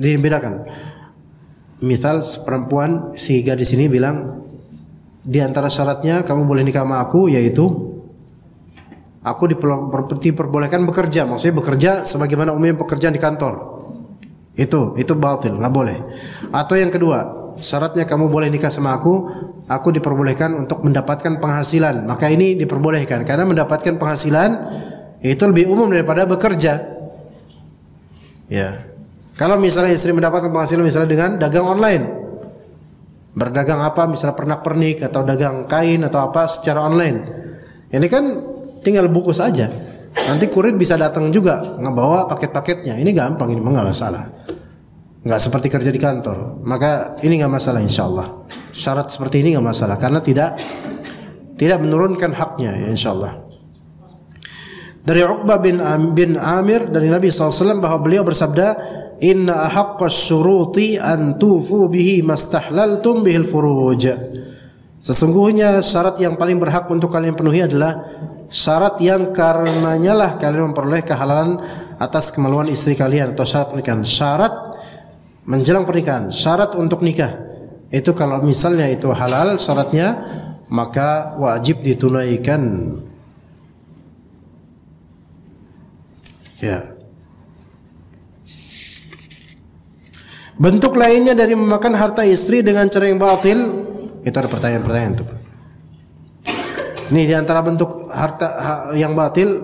dibedakan. Misal perempuan, si gadis ini bilang di antara syaratnya kamu boleh nikah sama aku yaitu aku diperbolehkan bekerja, maksudnya bekerja sebagaimana umumnya pekerjaan di kantor. Itu batil, nggak boleh. Atau yang kedua, syaratnya kamu boleh nikah sama aku diperbolehkan untuk mendapatkan penghasilan. Maka ini diperbolehkan karena mendapatkan penghasilan itu lebih umum daripada bekerja. Ya. Kalau misalnya istri mendapatkan penghasilan misalnya dengan dagang online, berdagang apa, misalnya pernak-pernik atau dagang kain atau apa secara online, ini kan tinggal bungkus saja. Nanti kurir bisa datang juga ngebawa paket-paketnya. Ini gampang, ini nggak masalah. Nggak seperti kerja di kantor. Maka ini nggak masalah insyaallah. Syarat seperti ini nggak masalah karena tidak menurunkan haknya ya insyaallah. Dari Uqbah bin Amir dari Nabi SAW bahwa beliau bersabda, Inna ahaqqas syuruti an tufu bihi mastahlaltum bihil furuj. Sesungguhnya syarat yang paling berhak untuk kalian penuhi adalah syarat yang karenanya lah kalian memperoleh kehalalan atas kemaluan istri kalian atau syarat pernikahan. Syarat menjelang pernikahan, syarat untuk nikah itu kalau misalnya itu halal syaratnya, maka wajib ditunaikan. Ya. Bentuk lainnya dari memakan harta istri dengan cara yang batil, itu ada pertanyaan-pertanyaan itu. Ini di antara bentuk harta yang batil,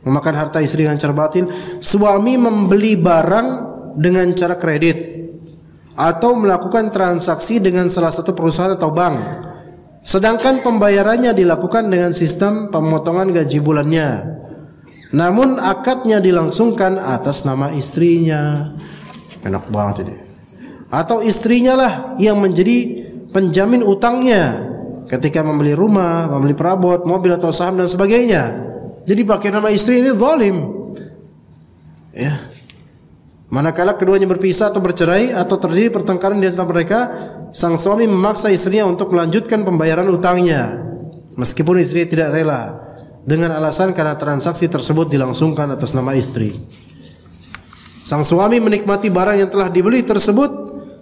memakan harta istri dengan cara batil, suami membeli barang dengan cara kredit atau melakukan transaksi dengan salah satu perusahaan atau bank, sedangkan pembayarannya dilakukan dengan sistem pemotongan gaji bulannya, namun akadnya dilangsungkan atas nama istrinya. Enak banget ini. Atau istrinya lah yang menjadi penjamin utangnya ketika membeli rumah, membeli perabot, mobil atau saham dan sebagainya. Jadi pakai nama istri, ini zalim. Ya. Manakala keduanya berpisah atau bercerai atau terjadi pertengkaran di antara mereka, sang suami memaksa istrinya untuk melanjutkan pembayaran utangnya meskipun istri tidak rela dengan alasan karena transaksi tersebut dilangsungkan atas nama istri. Sang suami menikmati barang yang telah dibeli tersebut,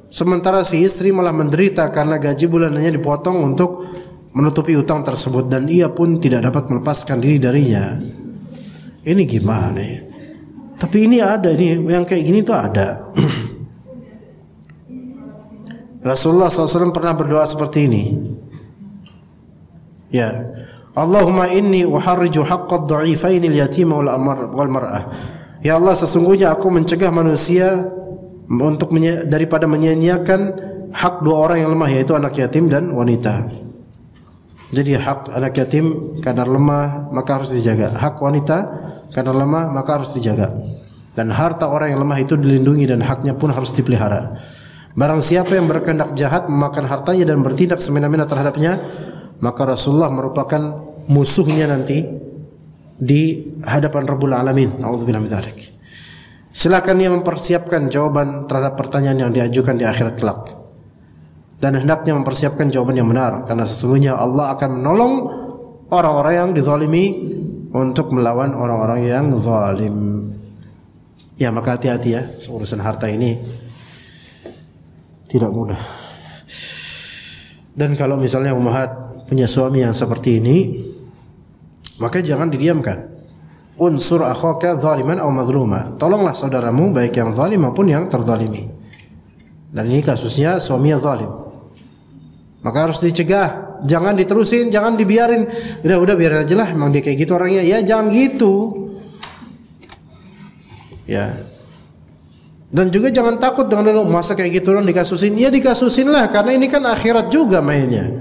sementara si istri malah menderita karena gaji bulanannya dipotong untuk menutupi utang tersebut dan ia pun tidak dapat melepaskan diri darinya. Ini gimana ya? Tapi ini ada, ini yang kayak gini tuh ada. Rasulullah SAW pernah berdoa seperti ini. Ya, Allahumma inni uharriju haqqad dha'ifaini al-yatima wal mar'ah. Ya Allah, sesungguhnya aku mencegah manusia untuk daripada menyia-nyiakan hak dua orang yang lemah, yaitu anak yatim dan wanita. Jadi hak anak yatim karena lemah maka harus dijaga. Hak wanita karena lemah maka harus dijaga. Dan harta orang yang lemah itu dilindungi dan haknya pun harus dipelihara. Barang siapa yang berkehendak jahat memakan hartanya dan bertindak semena-mena terhadapnya, maka Rasulullah merupakan musuhnya nanti di hadapan Rabbul Alamin. Nauzubillah min dzalik. Silakan dia mempersiapkan jawaban terhadap pertanyaan yang diajukan di akhirat kelak. Dan hendaknya mempersiapkan jawaban yang benar, karena sesungguhnya Allah akan menolong orang-orang yang dizalimi untuk melawan orang-orang yang zalim. Ya, maka hati-hati ya, urusan harta ini tidak mudah. Dan kalau misalnya ummahat punya suami yang seperti ini, maka jangan didiamkan. Unsur akhaka zaliman aw mazluma. Tolonglah saudaramu baik yang zalim maupun yang terzalimi. Dan ini kasusnya suaminya zalim. Maka harus dicegah, jangan diterusin, jangan dibiarin. Udah biarin aja lah, emang dia kayak gitu orangnya. Ya jangan gitu. Ya. Dan juga jangan takut dengan masa kayak gitu orang dikasusin. Ya dikasusin lah, karena ini kan akhirat juga mainnya.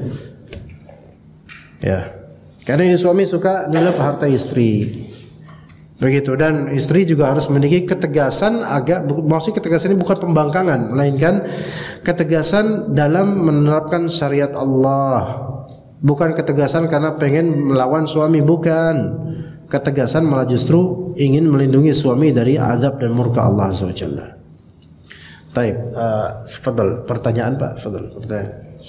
Ya. Karena ini suami suka nyelip harta istri. Begitu, dan istri juga harus memiliki ketegasan maksudnya ketegasan ini bukan pembangkangan, melainkan ketegasan dalam menerapkan syariat Allah. Bukan ketegasan karena pengen melawan suami, bukan. Ketegasan malah justru ingin melindungi suami dari azab dan murka Allah Azza wa Jalla. Baik, fadhal, pertanyaan Pak, fadhal, pertanyaan.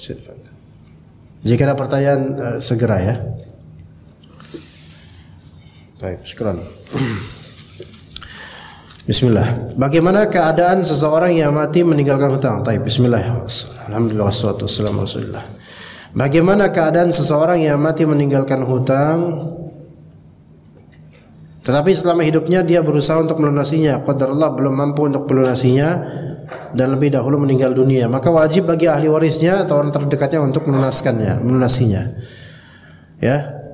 Jika ada pertanyaan segera ya. Baik, syukran. Bismillah. Bagaimana keadaan seseorang yang mati meninggalkan hutang? Baik, bismillah. Alhamdulillah wassalatu wassalamu ala Rasulillah. Bagaimana keadaan seseorang yang mati meninggalkan hutang tetapi selama hidupnya dia berusaha untuk melunasinya, qadarullah belum mampu untuk melunasinya dan lebih dahulu meninggal dunia, maka wajib bagi ahli warisnya atau orang terdekatnya untuk melunasinya. Ya.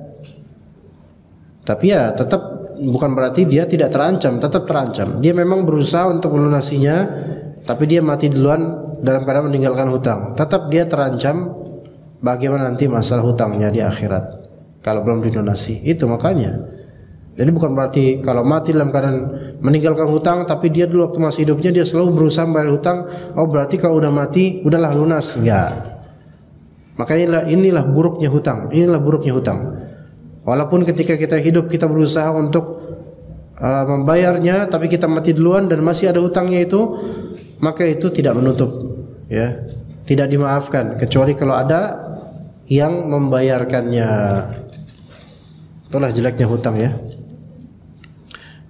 Tapi ya tetap bukan berarti dia tidak terancam, tetap terancam. Dia memang berusaha untuk melunasinya, tapi dia mati duluan dalam keadaan meninggalkan hutang. Tetap dia terancam bagaimana nanti masalah hutangnya di akhirat kalau belum dilunasi. Itu makanya. Jadi bukan berarti kalau mati dalam keadaan meninggalkan hutang, tapi dia dulu waktu masih hidupnya dia selalu berusaha membayar hutang. Oh berarti kalau udah mati udahlah lunas. Enggak. Makanya inilah buruknya hutang. Inilah buruknya hutang. Walaupun ketika kita hidup kita berusaha untuk membayarnya, tapi kita mati duluan dan masih ada hutangnya itu, maka itu tidak menutup, ya, tidak dimaafkan kecuali kalau ada yang membayarkannya. Itulah jeleknya hutang ya.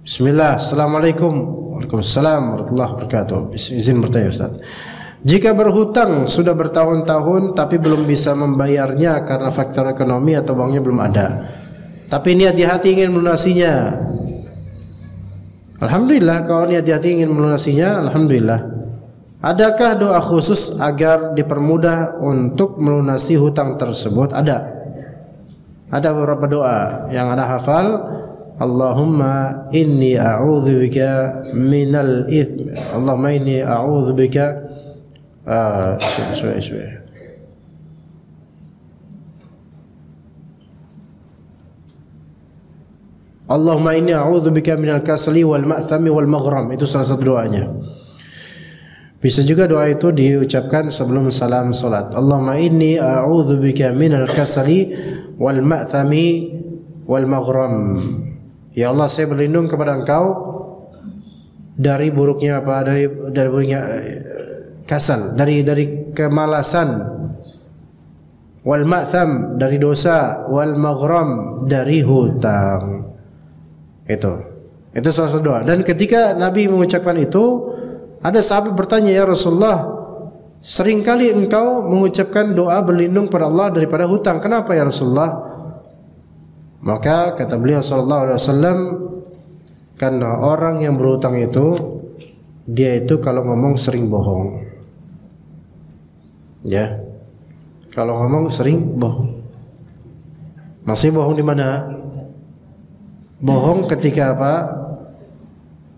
Bismillah. Assalamualaikum. Waalaikumsalam warahmatullahi wabarakatuh. Izin bertanya Ustaz. Jika berhutang sudah bertahun-tahun tapi belum bisa membayarnya karena faktor ekonomi atau uangnya belum ada, tapi niat di hati ingin melunasinya, alhamdulillah. Kalau niat di hati ingin melunasinya, alhamdulillah. Adakah doa khusus agar dipermudah untuk melunasi hutang tersebut? Ada beberapa doa yang ada hafal. Allahumma inni a'udzubika minal itsm. Allahumma inni a'udzubika Allahumma inni a'udzubika minal kasali wal ma'thami wal maghram. Itu salah satu doanya. Bisa juga doa itu diucapkan sebelum salam salat. Allahumma inni a'udzubika minal kasali wal ma'thami wal maghram. Ya Allah, saya berlindung kepada Engkau dari buruknya apa? Dari buruknya kasal, dari kemalasan, wal ma'tham dari dosa, wal maghram dari hutang. Itu salah satu doa. Dan ketika Nabi mengucapkan itu, ada sahabat bertanya, ya Rasulullah, seringkali engkau mengucapkan doa berlindung pada Allah daripada hutang. Kenapa ya Rasulullah? Maka kata beliau sallallahu alaihi wasallam, karena orang yang berhutang itu dia itu kalau ngomong sering bohong. Ya. Kalau ngomong sering bohong. Masih bohong di mana? Bohong ketika apa?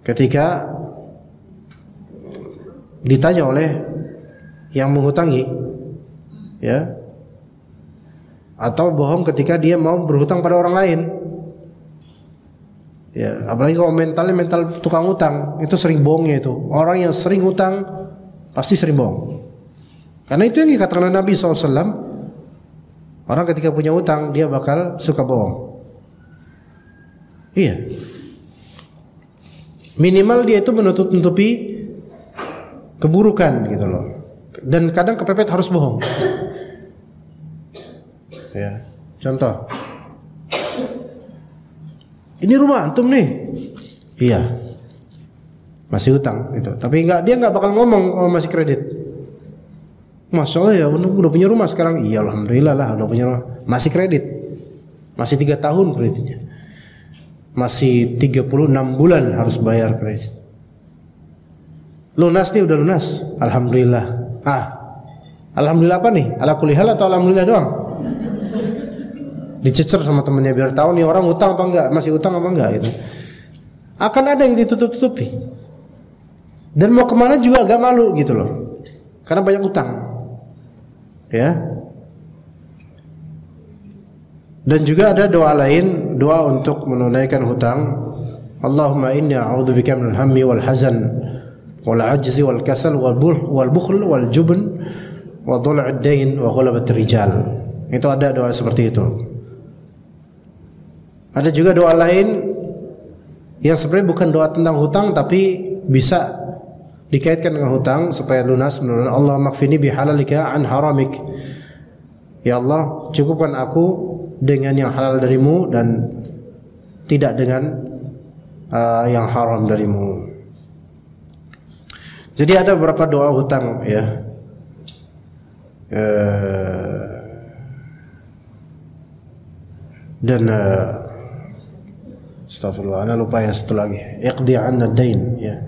Ketika ditanya oleh yang menghutangi, ya. atau bohong ketika dia mau berhutang pada orang lain. Ya, apalagi kalau mental tukang utang itu sering bohongnya itu. Orang yang sering hutang pasti sering bohong. Karena itu yang dikatakan oleh Nabi SAW. Orang ketika punya utang dia bakal suka bohong. Iya. Minimal dia itu menutupi keburukan gitu loh. Dan kadang kepepet harus bohong. Ya, contoh. Ini rumah antum nih. Iya. Masih utang gitu. Tapi dia nggak bakal ngomong kalau masih kredit. Masya Allah ya, udah punya rumah sekarang. Iya, alhamdulillah lah udah punya rumah. Masih kredit. Masih 3 tahun kreditnya. Masih 36 bulan harus bayar kredit. Lunas nih, udah lunas. Alhamdulillah. Alhamdulillah apa nih? Ala kulli hal atau alhamdulillah doang? Dicecer sama temennya biar tahu nih orang utang apa enggak, masih utang apa enggak gitu. Akan ada yang ditutup-tutupi. Dan mau kemana juga agak malu gitu loh. Karena banyak utang. Ya. Dan juga ada doa lain, doa untuk menunaikan hutang. Allahumma inni a'udzubika minal hammi wal hazan wal ajzi wal kasal wal bukhl wal jubn wa dhala'id dain wa ghalabatir rijal. Itu ada doa seperti itu. Ada juga doa lain yang sebenarnya bukan doa tentang hutang tapi bisa dikaitkan dengan hutang supaya lunas. Menurut Allah, makfini bihalalika an haramik. Ya Allah, cukupkan aku dengan yang halal darimu dan tidak dengan yang haram darimu. Jadi ada beberapa doa hutang ya. Dan astagfirullah, ana lupa yang satu lagi. Iqdi 'anna ad-dain ya.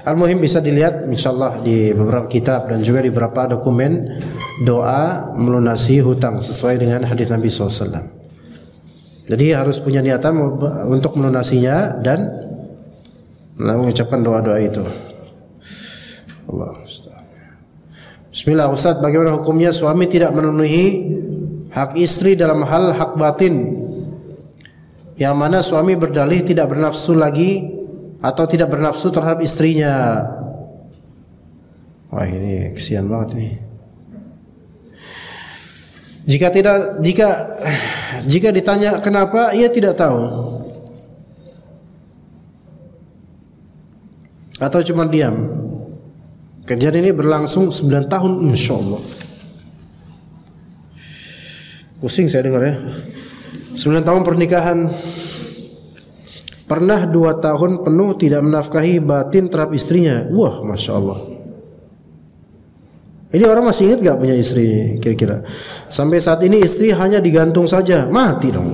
Al-muhim bisa dilihat insyaallah di beberapa kitab dan juga di beberapa dokumen doa melunasi hutang sesuai dengan hadis Nabi SAW. Jadi harus punya niatan untuk melunasinya dan mengucapkan doa-doa itu. Allah Ustaz. Bismillah Ustaz, bagaimana hukumnya suami tidak memenuhi hak istri dalam hal hak batin? Yang mana suami berdalih tidak bernafsu lagi atau tidak bernafsu terhadap istrinya. Wah, ini kesian banget nih. Jika ditanya kenapa, ia tidak tahu. Atau cuma diam. Kejadian ini berlangsung 9 tahun, Masya Allah. Pusing saya dengar ya. 9 tahun pernikahan. Pernah 2 tahun penuh tidak menafkahi batin terhadap istrinya. Wah, Masya Allah. Ini orang masih ingat gak punya istri kira-kira? Sampai saat ini istri hanya digantung saja. Mati dong.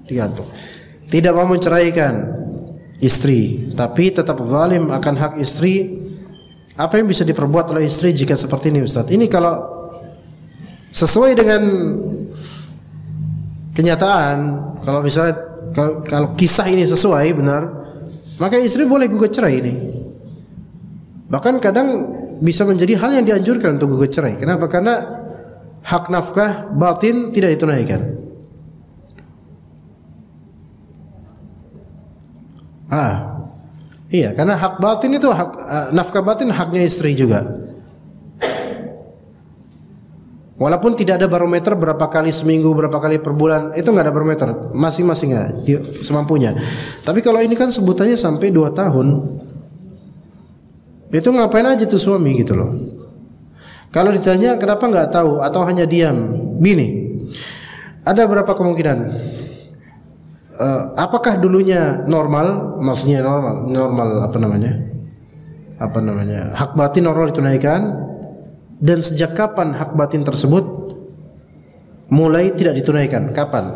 Digantung. Tidak mau menceraikan istri, tapi tetap zalim akan hak istri. Apa yang bisa diperbuat oleh istri jika seperti ini, Ustaz? Ini kalau sesuai dengan kenyataan, kalau misalnya kalau kisah ini sesuai benar, maka istri boleh gugat cerai ini. Bahkan kadang bisa menjadi hal yang dianjurkan untuk gugat cerai. Kenapa? Karena hak nafkah batin tidak ditunaikan. Iya, karena hak batin itu nafkah batin haknya istri juga. Walaupun tidak ada barometer berapa kali seminggu, berapa kali per bulan, itu nggak ada barometer, masing-masing ya, semampunya. Tapi kalau ini kan sebutannya sampai 2 tahun, itu ngapain aja tuh suami gitu loh. Kalau ditanya kenapa nggak tahu atau hanya diam, gini, ada berapa kemungkinan. Apakah dulunya normal, maksudnya normal apa namanya, hak batin normal ditunaikan. Dan sejak kapan hak batin tersebut mulai tidak ditunaikan? Kapan?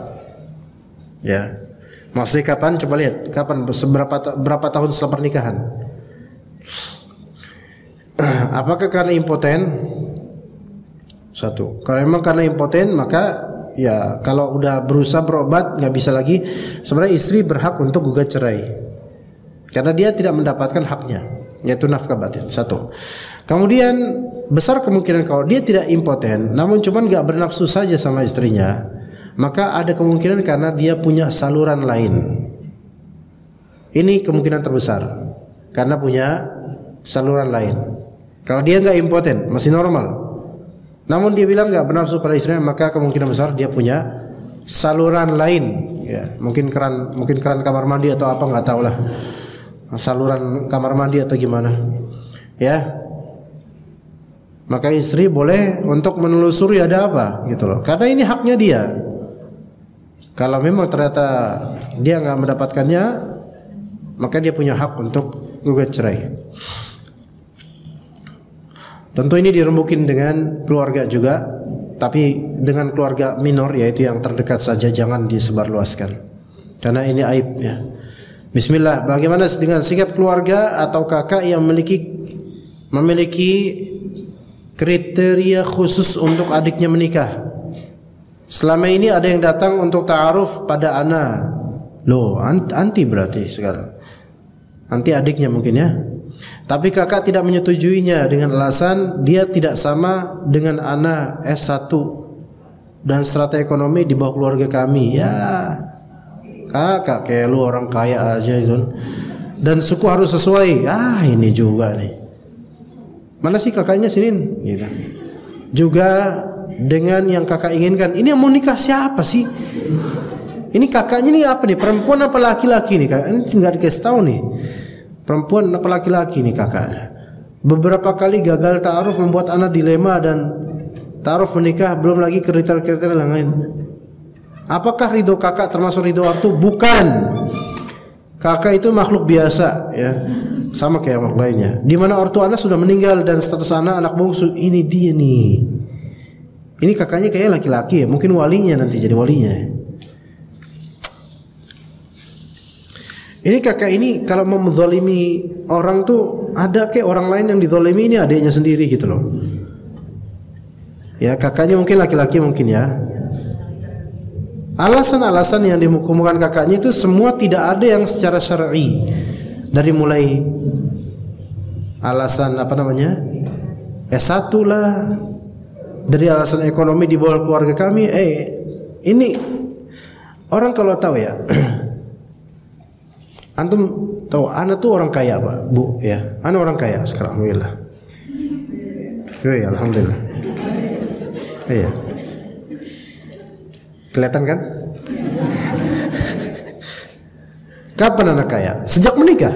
Ya, maksudnya kapan? Coba lihat, kapan? Berapa tahun setelah pernikahan? Apakah karena impoten? Satu. Kalau memang karena impoten, maka ya kalau udah berusaha berobat nggak bisa lagi, sebenarnya istri berhak untuk gugat cerai karena dia tidak mendapatkan haknya, yaitu nafkah batin. Satu. Kemudian besar kemungkinan kalau dia tidak impoten, namun cuman gak bernafsu saja sama istrinya, maka ada kemungkinan karena dia punya saluran lain. Ini kemungkinan terbesar karena punya saluran lain. Kalau dia gak impoten, masih normal, namun dia bilang gak bernafsu pada istrinya, maka kemungkinan besar dia punya saluran lain. Ya, mungkin keran kamar mandi atau apa, nggak tahu lah. Saluran kamar mandi atau gimana. Ya. Maka istri boleh untuk menelusuri ada apa gitu loh. Karena ini haknya dia. Kalau memang ternyata dia nggak mendapatkannya, maka dia punya hak untuk gugat cerai. Tentu ini dirembukin dengan keluarga juga, tapi dengan keluarga minor, yaitu yang terdekat saja, jangan disebarluaskan. Karena ini aib ya. Bismillah, bagaimana dengan sikap keluarga atau kakak yang memiliki kriteria khusus untuk adiknya menikah? Selama ini ada yang datang untuk ta'aruf pada anak. Loh, anti berarti sekarang. Anti adiknya mungkin ya. Tapi kakak tidak menyetujuinya dengan alasan dia tidak sama dengan anak S1 dan strata ekonomi di bawah keluarga kami. Ya, kakak kayak lu orang kaya aja itu. Dan suku harus sesuai. Ah, ini juga nih. Mana sih kakaknya sini? Gitu. Juga dengan yang kakak inginkan. Ini yang mau nikah siapa sih? Ini kakaknya nih apa nih? Perempuan apa laki-laki nih? Ini nggak dikasih tahu nih. Perempuan apa laki-laki nih kakaknya. Beberapa kali gagal ta'aruf membuat anak dilema dan ta'aruf menikah, belum lagi kriteria-kriteria yang lain. Apakah ridho kakak termasuk ridho ortu? Bukan. Kakak itu makhluk biasa ya. Sama kayak makhluk lainnya. Di mana ortu anak sudah meninggal dan status anak bungsu. Ini dia nih. Ini kakaknya kayak laki-laki ya. Mungkin walinya nanti jadi walinya. Ini kakak ini kalau mau menzalimi orang tuh, ada kayak orang lain yang dizalimi, ini adiknya sendiri gitu loh. Ya, kakaknya mungkin laki-laki mungkin ya. Alasan-alasan yang dimukumkan kakaknya itu semua tidak ada yang secara syar'i. Dari mulai alasan apa namanya? S1 lah. Dari alasan ekonomi di bawah keluarga kami. Ini orang kalau tahu ya. Antum tahu, ana tuh orang kaya Pak, Bu ya. Ana orang kaya sekarang, alhamdulillah. Ya, alhamdulillah. Iya. Kelihatan kan? Kapan anak kaya? Sejak menikah.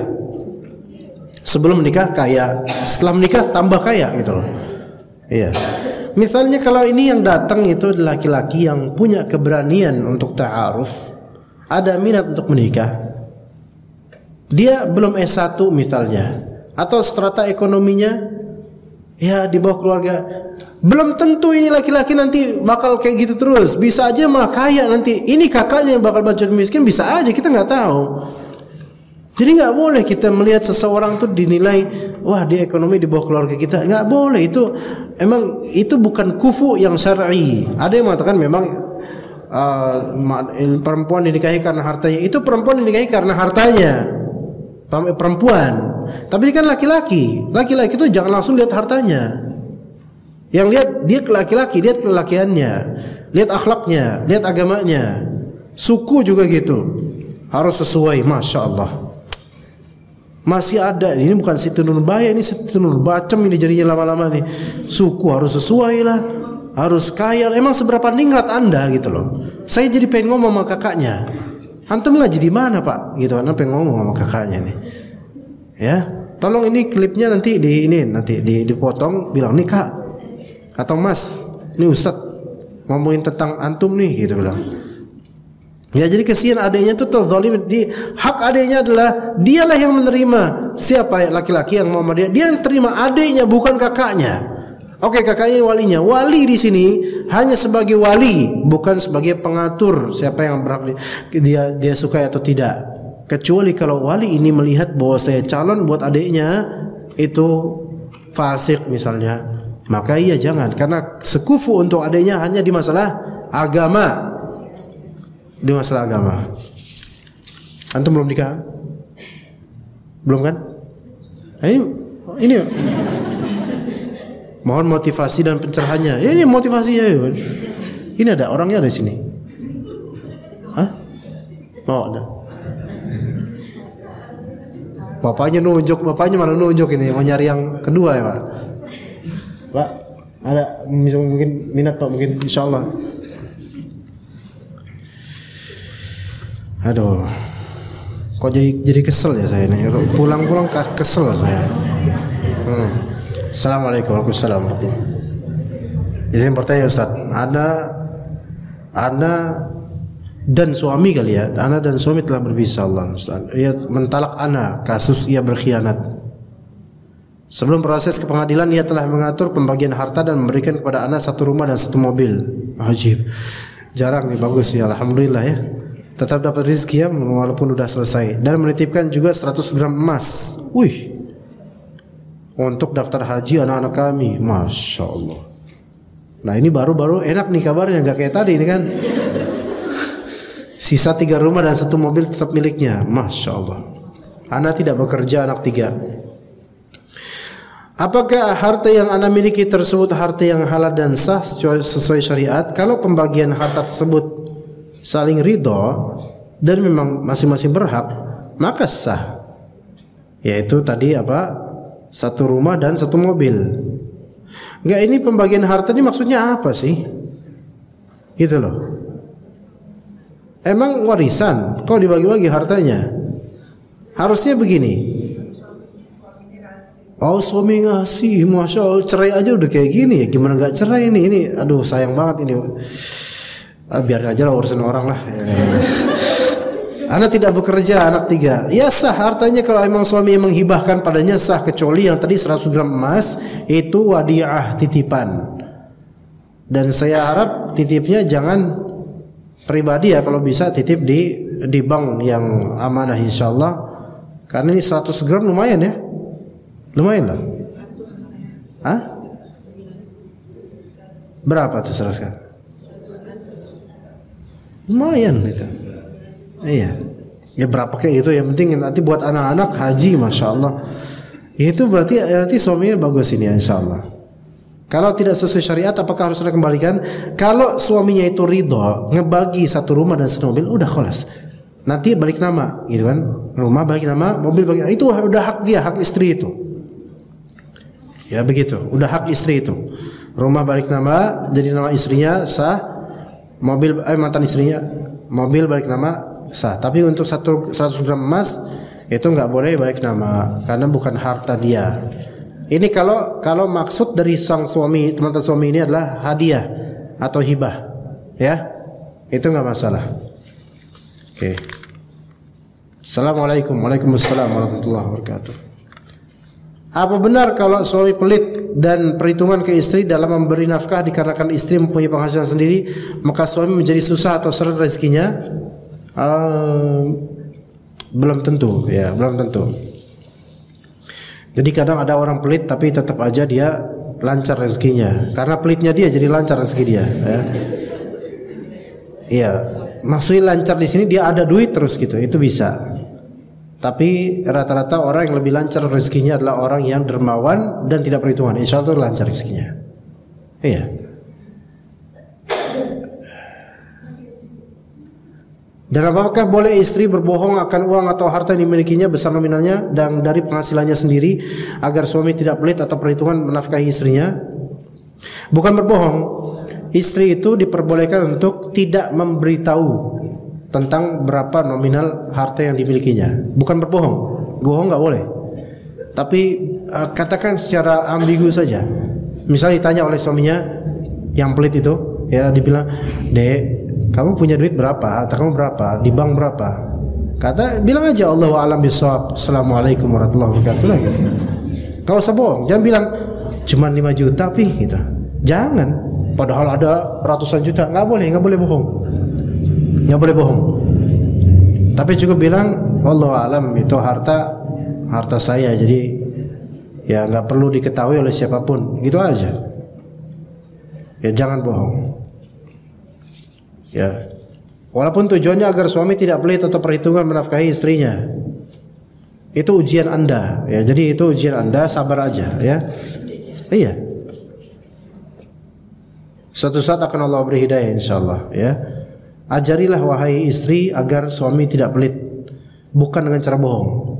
Sebelum menikah kaya, setelah menikah tambah kaya gitu loh. Iya. Misalnya kalau ini yang datang itu laki-laki yang punya keberanian untuk ta'aruf, ada minat untuk menikah. Dia belum S1 misalnya, atau strata ekonominya ya di bawah keluarga. Belum tentu ini laki-laki nanti bakal kayak gitu terus. Bisa aja malah kaya nanti. Ini kakaknya yang bakal bacot miskin, bisa aja, kita nggak tahu. Jadi nggak boleh kita melihat seseorang tuh dinilai, wah dia ekonomi di bawah keluarga kita. Nggak boleh, itu emang itu bukan kufu yang syar'i. Ada yang mengatakan memang perempuan dinikahi karena hartanya. Itu perempuan dinikahi karena hartanya. Perempuan. Tapi ini kan laki-laki. Laki-laki itu jangan langsung lihat hartanya. Yang lihat dia laki-laki, lihat kelakiannya, lihat akhlaknya, lihat agamanya. Suku juga gitu. Harus sesuai, Masya Allah. Masih ada, ini bukan Siti Nurbaya, ini Siti Nurbacem ini jadinya lama-lama nih. Suku harus sesuai lah, harus kaya. Emang seberapa ningrat Anda gitu loh. Saya jadi pengen ngomong sama kakaknya. Antum ngaji di mana Pak? Gitu, Anda pengen ngomong sama kakaknya nih. Ya, tolong ini klipnya nanti dipotong, bilang nih Kak atau Mas, ini Ustadz ngomongin tentang antum nih gitu bilang. Ya jadi kesian adiknya tuh terzalim. Di hak adiknya adalah dialah yang menerima. Siapa laki-laki yang mau sama dia? Dia yang terima adiknya, bukan kakaknya. Oke, kakaknya walinya. Wali di sini hanya sebagai wali, bukan sebagai pengatur siapa yang berhak dia suka atau tidak. Kecuali kalau wali ini melihat bahwa saya calon buat adiknya itu fasik misalnya, maka iya jangan, karena sekufu untuk adiknya hanya di masalah agama. Di masalah agama. Antum belum nikah? Belum kan? Ini Mohon motivasi dan pencerahannya. Ya, ini motivasinya ya. Ini ada orangnya di sini. Hah? Oh, ada. Bapaknya mana nunjuk ini, mau nyari yang kedua ya, Pak. Pak, ada mungkin minat Pak, mungkin insyaallah. Aduh. Kok jadi kesel ya saya ini. Pulang-pulang kesel saya. Assalamualaikum warahmatullahi wabarakatuh. Izin bertanya Ustaz, Ana dan suami kali ya, Ana dan suami telah berpisah Allah Ustaz. Ia mentalak Ana kasus ia berkhianat. Sebelum proses ke pengadilan ia telah mengatur pembagian harta dan memberikan kepada Ana 1 rumah dan 1 mobil. Ajib. Jarang nih, bagus ya, alhamdulillah ya. Tetap dapat rezeki ya walaupun udah selesai, dan menitipkan juga 100 gram emas. Wih. Untuk daftar haji anak-anak kami. Masya Allah. Nah ini baru enak nih kabarnya, nggak kayak tadi ini kan. Sisa 3 rumah dan 1 mobil tetap miliknya. Masya Allah. Anak tidak bekerja, anak 3. Apakah harta yang anak miliki tersebut harta yang halal dan sah sesuai syariat? Kalau pembagian harta tersebut saling ridho dan memang masing-masing berhak, maka sah. Yaitu tadi apa? 1 rumah dan 1 mobil. Enggak, ini pembagian harta ini maksudnya apa sih? Gitu loh. Emang warisan kok dibagi-bagi hartanya? Harusnya begini. Oh, suami ngasih, masya Allah, cerai aja udah kayak gini ya, gimana nggak cerai ini? Ini, aduh sayang banget ini. Biarin aja lah urusan orang lah. Anak tidak bekerja, anak 3. Ya sah hartanya kalau emang suami emang hibahkan padanya sah, kecuali yang tadi 100 gram emas itu wadiah, titipan. Dan saya harap titipnya jangan pribadi ya, kalau bisa titip di bank yang amanah insyaallah. Karena ini 100 gram lumayan ya. Lumayan lah. Hah? Berapa tuh 100 gram? Lumayan itu. Iya. Ya berapa kayak itu, yang penting nanti buat anak-anak haji, masya Allah. Itu berarti suaminya bagus ini insya Allah. Kalau tidak sesuai syariat, apakah harus kembalikan? Kalau suaminya itu ridho ngebagi 1 rumah dan 1 mobil, udah kholas. Nanti balik nama, gitu kan? Rumah balik nama, mobil balik nama. Itu udah hak dia, hak istri itu. Ya begitu, udah hak istri itu. Rumah balik nama, jadi nama istrinya sah. Mobil mantan istrinya, mobil balik nama sah. Tapi untuk 100 gram emas itu nggak boleh balik nama karena bukan harta dia. Ini kalau maksud dari sang suami, mantan suami ini adalah hadiah atau hibah, ya itu nggak masalah. Oke. Assalamualaikum warahmatullahi wabarakatuh. Apa benar kalau suami pelit dan perhitungan ke istri dalam memberi nafkah dikarenakan istri mempunyai penghasilan sendiri, maka suami menjadi susah atau seret rezekinya? Belum tentu, ya, belum tentu. Jadi kadang ada orang pelit tapi tetap aja dia lancar rezekinya. Karena pelitnya dia jadi lancar rezeki dia, ya. Iya, maksudnya lancar di sini dia ada duit terus gitu, itu bisa. Tapi rata-rata orang yang lebih lancar rezekinya adalah orang yang dermawan dan tidak perhitungan. Insya Allah lancar rezekinya. Iya. Dan apakah boleh istri berbohong akan uang atau harta yang dimilikinya besar nominalnya dan dari penghasilannya sendiri agar suami tidak pelit atau perhitungan menafkahi istrinya? Bukan berbohong. Istri itu diperbolehkan untuk tidak memberitahu tentang berapa nominal harta yang dimilikinya. Bukan berbohong. Bohong nggak boleh. Tapi katakan secara ambigu saja. Misalnya ditanya oleh suaminya yang pelit itu, ya dibilang, "Dek, kamu punya duit berapa? Harta kamu berapa? Di bank berapa?" Bilang aja Allahu a'lam bishawab. Assalamualaikum warahmatullahi wabarakatuh lagi. Kau usah bohong. Jangan bilang cuma 5 juta pi gitu. Jangan. Padahal ada ratusan juta. Nggak boleh bohong. Nggak boleh bohong. Tapi cukup bilang wallahu alam itu harta saya, jadi ya nggak perlu diketahui oleh siapapun, gitu aja. Ya jangan bohong. Ya, walaupun tujuannya agar suami tidak pelit atau perhitungan menafkahi istrinya, itu ujian Anda. Ya, jadi itu ujian Anda, sabar aja. Ya, iya. Suatu saat akan Allah beri hidayah insyaallah ya. Ajarilah wahai istri agar suami tidak pelit, bukan dengan cara bohong.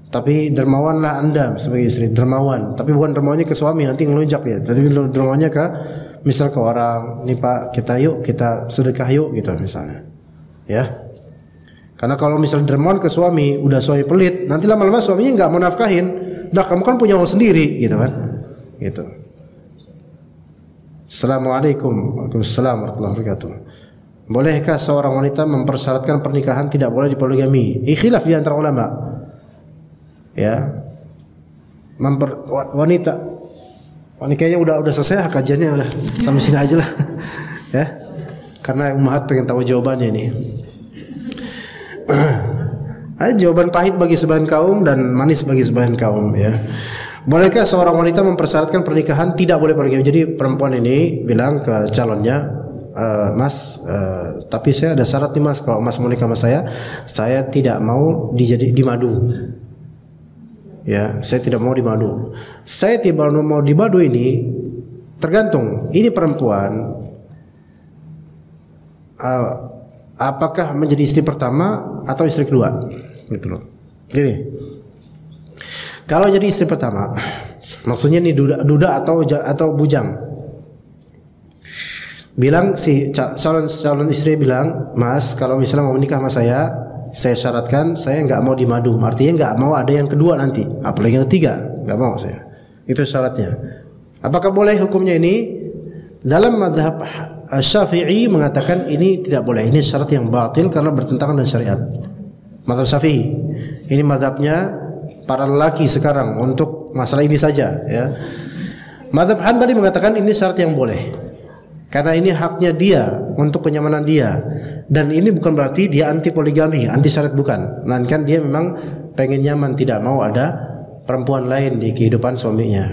Tapi dermawanlah Anda sebagai istri, dermawan. Tapi bukan dermawannya ke suami nanti ngelunjak dia. Tapi dermawannya ke misal ke orang, nih Pak, kita sedekah yuk gitu misalnya. Ya. Karena kalau misal dermawan ke suami, udah suami pelit, nanti lama-lama suaminya nggak mau nafkahin. Udah kamu kan punya uang sendiri gitu kan. Gitu. Assalamualaikum warahmatullahi wabarakatuh. Bolehkah seorang wanita mempersyaratkan pernikahan tidak boleh dipoligami? Khilaf di antara ulama. Ya. Wanita kayaknya udah selesai kajiannya, udah sampai sini aja lah. Ya. Karena Ummahat pengen tahu jawabannya nih. Jawaban pahit bagi sebagian kaum dan manis bagi sebagian kaum ya. Bolehkah seorang wanita mempersyaratkan pernikahan tidak boleh poligami? Jadi perempuan ini bilang ke calonnya, Mas, tapi saya ada syarat nih Mas, kalau Mas mau nikah sama saya tidak mau dimadu. Ya, saya tidak mau dimadu. Saya tidak mau dimadu ini tergantung. Ini perempuan apakah menjadi istri pertama atau istri kedua? Gitu loh. Jadi kalau jadi istri pertama, maksudnya ini duda atau bujang. Bilang si calon istri bilang, Mas, kalau misalnya mau menikah sama saya syaratkan saya nggak mau dimadu. Artinya nggak mau ada yang kedua nanti, apalagi yang ketiga, nggak mau saya. Itu syaratnya. Apakah boleh hukumnya ini? Dalam mazhab Syafi'i mengatakan ini tidak boleh. Ini syarat yang batil karena bertentangan dengan syariat. Mazhab Syafi'i. Ini mazhabnya para lelaki sekarang untuk masalah ini saja. Ya. Mazhab Hanbali mengatakan ini syarat yang boleh. Karena ini haknya dia untuk kenyamanan dia, dan ini bukan berarti dia anti poligami, anti syariat bukan. Melainkan dia memang pengen nyaman, tidak mau ada perempuan lain di kehidupan suaminya.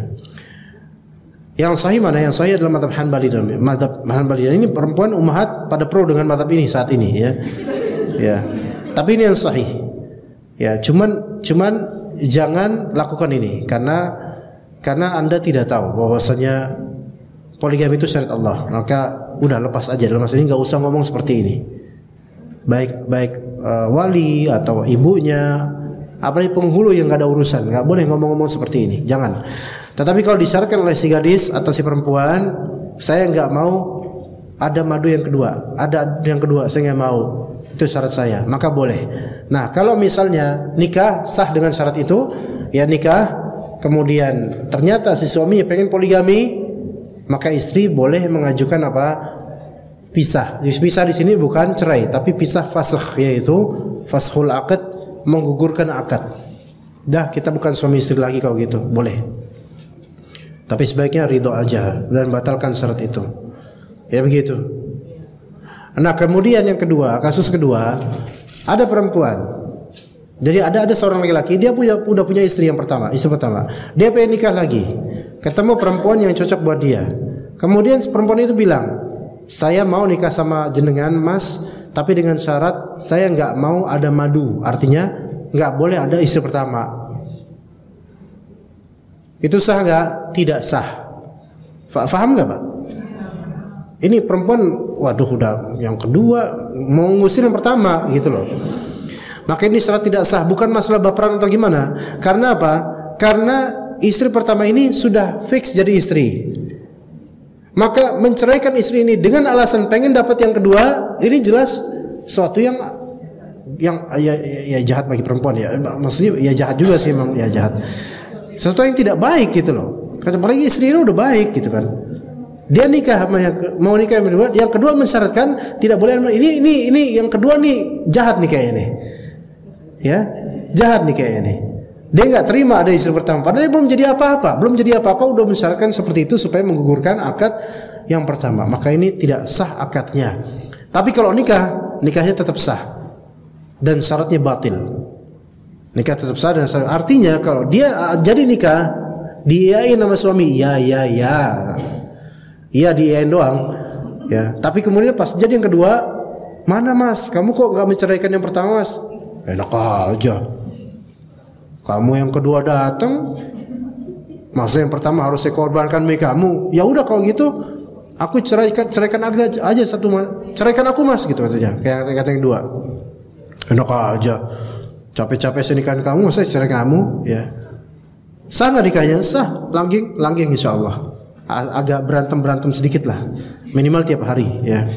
Yang sahih mana? Yang sahih adalah mazhab Hanbali. Mazhab Hanbali ini perempuan Ummahat pada pro dengan mazhab ini saat ini ya. Ya. Tapi ini yang sahih. Ya, cuman jangan lakukan ini karena Anda tidak tahu bahwasanya poligami itu syariat Allah, maka udah lepas aja. Dalam masalah ini nggak usah ngomong seperti ini. Baik wali atau ibunya, apalagi penghulu yang nggak ada urusan, nggak boleh ngomong-ngomong seperti ini. Jangan. Tetapi kalau disyaratkan oleh si gadis atau si perempuan, saya nggak mau ada madu yang kedua, saya nggak mau. Itu syarat saya, maka boleh. Nah, kalau misalnya nikah sah dengan syarat itu, ya nikah, kemudian ternyata si suaminya pengen poligami, maka istri boleh mengajukan apa? Pisah. Pisah di sini bukan cerai, tapi pisah fasakh, yaitu faskhul aqd, menggugurkan akad. Dah, kita bukan suami istri lagi kalau gitu, boleh. Tapi sebaiknya ridho aja dan batalkan syarat itu. Ya begitu. Nah, kemudian yang kedua, kasus kedua, ada perempuan. Jadi ada seorang laki-laki, dia udah punya istri pertama. Dia pengen nikah lagi. Ketemu perempuan yang cocok buat dia. Kemudian perempuan itu bilang, saya mau nikah sama jenengan Mas, tapi dengan syarat saya nggak mau ada madu. Artinya nggak boleh ada istri pertama. Itu sah nggak? Tidak sah. Faham nggak Pak? Ini perempuan, waduh udah yang kedua mau ngusir yang pertama gitu loh. Maka ini syarat tidak sah, bukan masalah baperan atau gimana. Karena apa? Karena istri pertama ini sudah fix jadi istri. Maka menceraikan istri ini dengan alasan pengen dapat yang kedua, ini jelas suatu yang jahat bagi perempuan ya. Maksudnya ya jahat juga sih memang, ya jahat. Sesuatu yang tidak baik gitu loh. Apalagi istri ini udah baik gitu kan. Dia nikah mau nikah yang kedua mensyaratkan tidak boleh ini yang kedua nih jahat nih kayaknya nih. Ya, jahat nih kayaknya nih. Dia nggak terima ada istri pertama, padahal dia belum jadi apa-apa, udah mensyaratkan seperti itu supaya menggugurkan akad yang pertama. Maka ini tidak sah akadnya. Tapi kalau nikahnya tetap sah dan syaratnya batil. Nikah tetap sah dan syarat. Artinya kalau dia jadi nikah, diiyain sama suami, iya diiyain doang, ya. Tapi kemudian pas jadi yang kedua, mana Mas? Kamu kok nggak menceraikan yang pertama Mas? Enak aja. Kamu yang kedua datang, masa yang pertama harus saya korbankan demi kamu? Ya udah kalau gitu, Aku ceraikan aja satu mas, ceraikan aku mas gitu katanya. Kayak kata yang dua, enak aja, capek-capek saya nikahin kamu, saya ceraikan kamu, ya. Sah nggak nikahnya? Sah, langgeng insya Allah. Agak berantem sedikit lah, minimal tiap hari, ya.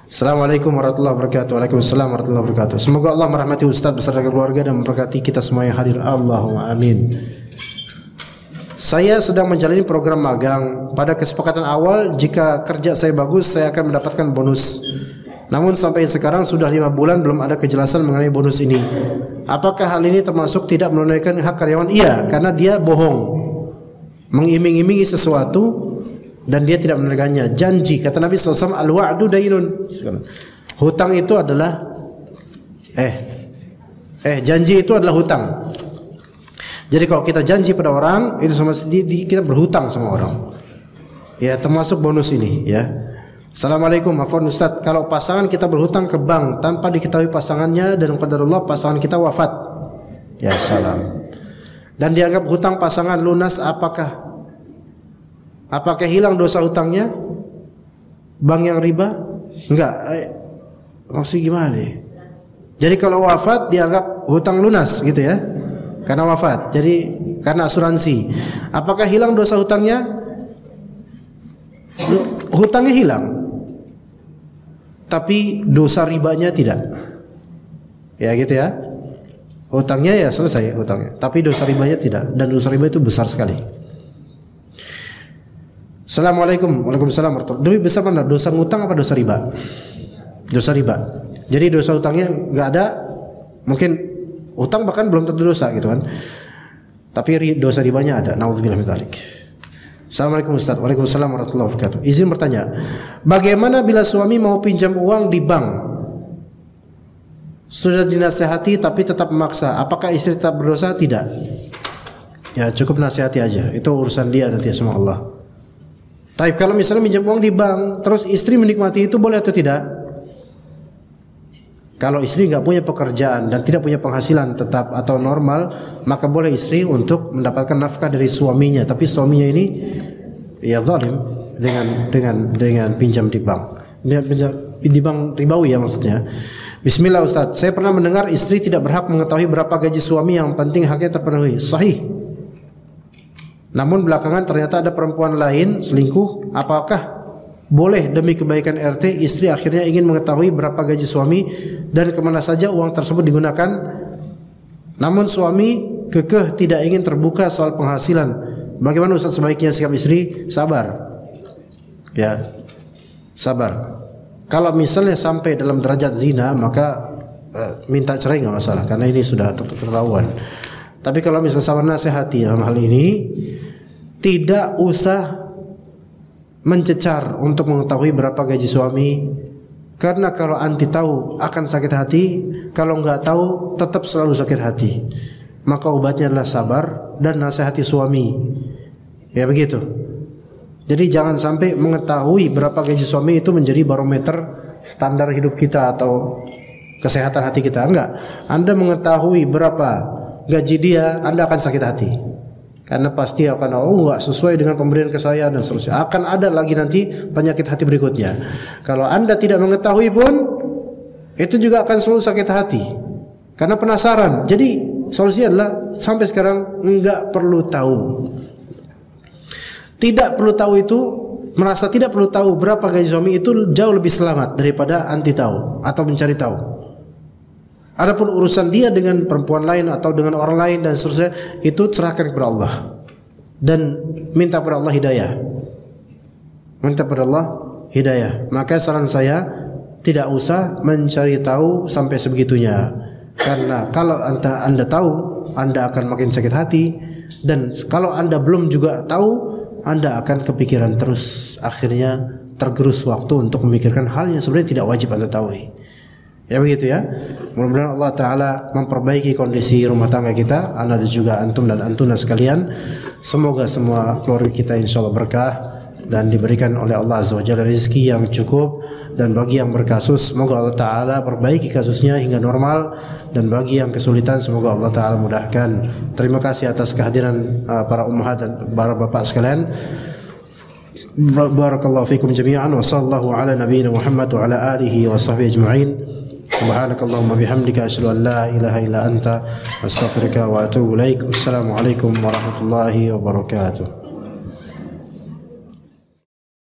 Assalamualaikum warahmatullahi wabarakatuh. Waalaikumsalam warahmatullahi wabarakatuh. Semoga Allah merahmati Ustaz beserta keluarga dan memberkati kita semua yang hadir. Allahumma amin. Saya sedang menjalani program magang. Pada kesepakatan awal, jika kerja saya bagus, saya akan mendapatkan bonus. Namun sampai sekarang sudah 5 bulan belum ada kejelasan mengenai bonus ini. Apakah hal ini termasuk tidak menunaikan hak karyawan? Iya, karena dia bohong, mengiming-imingi sesuatu dan dia tidak menunaikannya. Janji, kata Nabi SAW, al-wa'du dainun. Hutang itu adalah janji itu adalah hutang. Jadi kalau kita janji pada orang, itu sama kita berhutang sama orang. Ya, termasuk bonus ini, ya. Assalamualaikum, afwan Ustaz, kalau pasangan kita berhutang ke bank tanpa diketahui pasangannya dan qadarullah pasangan kita wafat. Ya salam. Dan dianggap hutang pasangan lunas, apakah hilang dosa hutangnya? Bank yang riba? Enggak. Maksud gimana nih? Jadi kalau wafat dianggap hutang lunas gitu ya? Karena wafat, jadi karena asuransi. Apakah hilang dosa hutangnya? Hutangnya hilang, tapi dosa ribanya tidak. Ya gitu ya. Hutangnya ya selesai hutangnya, tapi dosa ribanya tidak. Dan dosa riba itu besar sekali. Assalamualaikum. Waalaikumsalam. Lebih besar mana? Dosa ngutang apa dosa riba? Dosa riba. Jadi dosa hutangnya nggak ada, mungkin utang bahkan belum tentu dosa gitu kan. Tapi dosa ribanya ada. Nauzubillah min dzalik. Assalamualaikum Ustaz. Waalaikumsalam warahmatullahi wabarakatuh. Izin bertanya, bagaimana bila suami mau pinjam uang di bank? Sudah dinasihati tapi tetap memaksa. Apakah istri tetap berdosa? Tidak. Ya cukup nasihati aja. Itu urusan dia nanti sama Allah. Tapi kalau misalnya pinjam uang di bank, terus istri menikmati itu boleh atau tidak? Kalau istri nggak punya pekerjaan dan tidak punya penghasilan tetap atau normal, maka boleh istri untuk mendapatkan nafkah dari suaminya. Tapi suaminya ini ya zalim dengan pinjam di bank. Di bank ribawi ya maksudnya. Bismillah Ustaz, saya pernah mendengar istri tidak berhak mengetahui berapa gaji suami, yang penting haknya terpenuhi. Sahih. Namun belakangan ternyata ada perempuan lain selingkuh. Apakah boleh demi kebaikan RT istri akhirnya ingin mengetahui berapa gaji suami dan kemana saja uang tersebut digunakan? Namun suami kekeh tidak ingin terbuka soal penghasilan. Bagaimana Ustaz sebaiknya sikap istri? Sabar. Ya, sabar. Kalau misalnya sampai dalam derajat zina, maka minta cerai nggak masalah, karena ini sudah terlaluan. Tapi kalau misalnya sabar nasihati dalam hal ini, tidak usah mencecar untuk mengetahui berapa gaji suami, karena kalau anti tahu akan sakit hati, kalau nggak tahu tetap selalu sakit hati. Maka obatnya adalah sabar dan nasihati suami. Ya begitu. Jadi jangan sampai mengetahui berapa gaji suami itu menjadi barometer standar hidup kita atau kesehatan hati kita. Enggak. Anda mengetahui berapa gaji dia, Anda akan sakit hati. Karena pasti akan enggak sesuai dengan pemberian ke saya dan seterusnya. Akan ada lagi nanti penyakit hati berikutnya. Kalau Anda tidak mengetahui pun, itu juga akan selalu sakit hati. Karena penasaran. Jadi solusinya adalah sampai sekarang enggak perlu tahu. Tidak perlu tahu itu, merasa tidak perlu tahu berapa gaji suami itu jauh lebih selamat daripada anti tahu atau mencari tahu. Adapun urusan dia dengan perempuan lain atau dengan orang lain dan seterusnya, itu serahkan kepada Allah dan minta kepada Allah hidayah. Minta kepada Allah hidayah. Maka saran saya, tidak usah mencari tahu sampai sebegitunya. Karena kalau Anda tahu, Anda akan makin sakit hati, dan kalau Anda belum juga tahu, Anda akan kepikiran terus. Akhirnya tergerus waktu untuk memikirkan hal yang sebenarnya tidak wajib Anda tahu. Ya begitu ya. Mudah-mudahan Allah Ta'ala memperbaiki kondisi rumah tangga kita, Anda dan juga antum dan antuna sekalian. Semoga semua keluarga kita insya Allah berkah dan diberikan oleh Allah Azza wa Jalla rezeki yang cukup. Dan bagi yang berkasus, semoga Allah Ta'ala perbaiki kasusnya hingga normal. Dan bagi yang kesulitan, semoga Allah Ta'ala mudahkan. Terima kasih atas kehadiran para ummahat dan para bapak sekalian. Barakallahu fikum jami'an wa sallallahu ala nabiyyina Muhammad wa ala alihi wa sahbihi ajma'in. Subhanakallahumma bihamdika asyhadu an la ilaha illa anta astaghfiruka wa atubu ilaik. Wassalamu alaikum warahmatullahi wabarakatuh.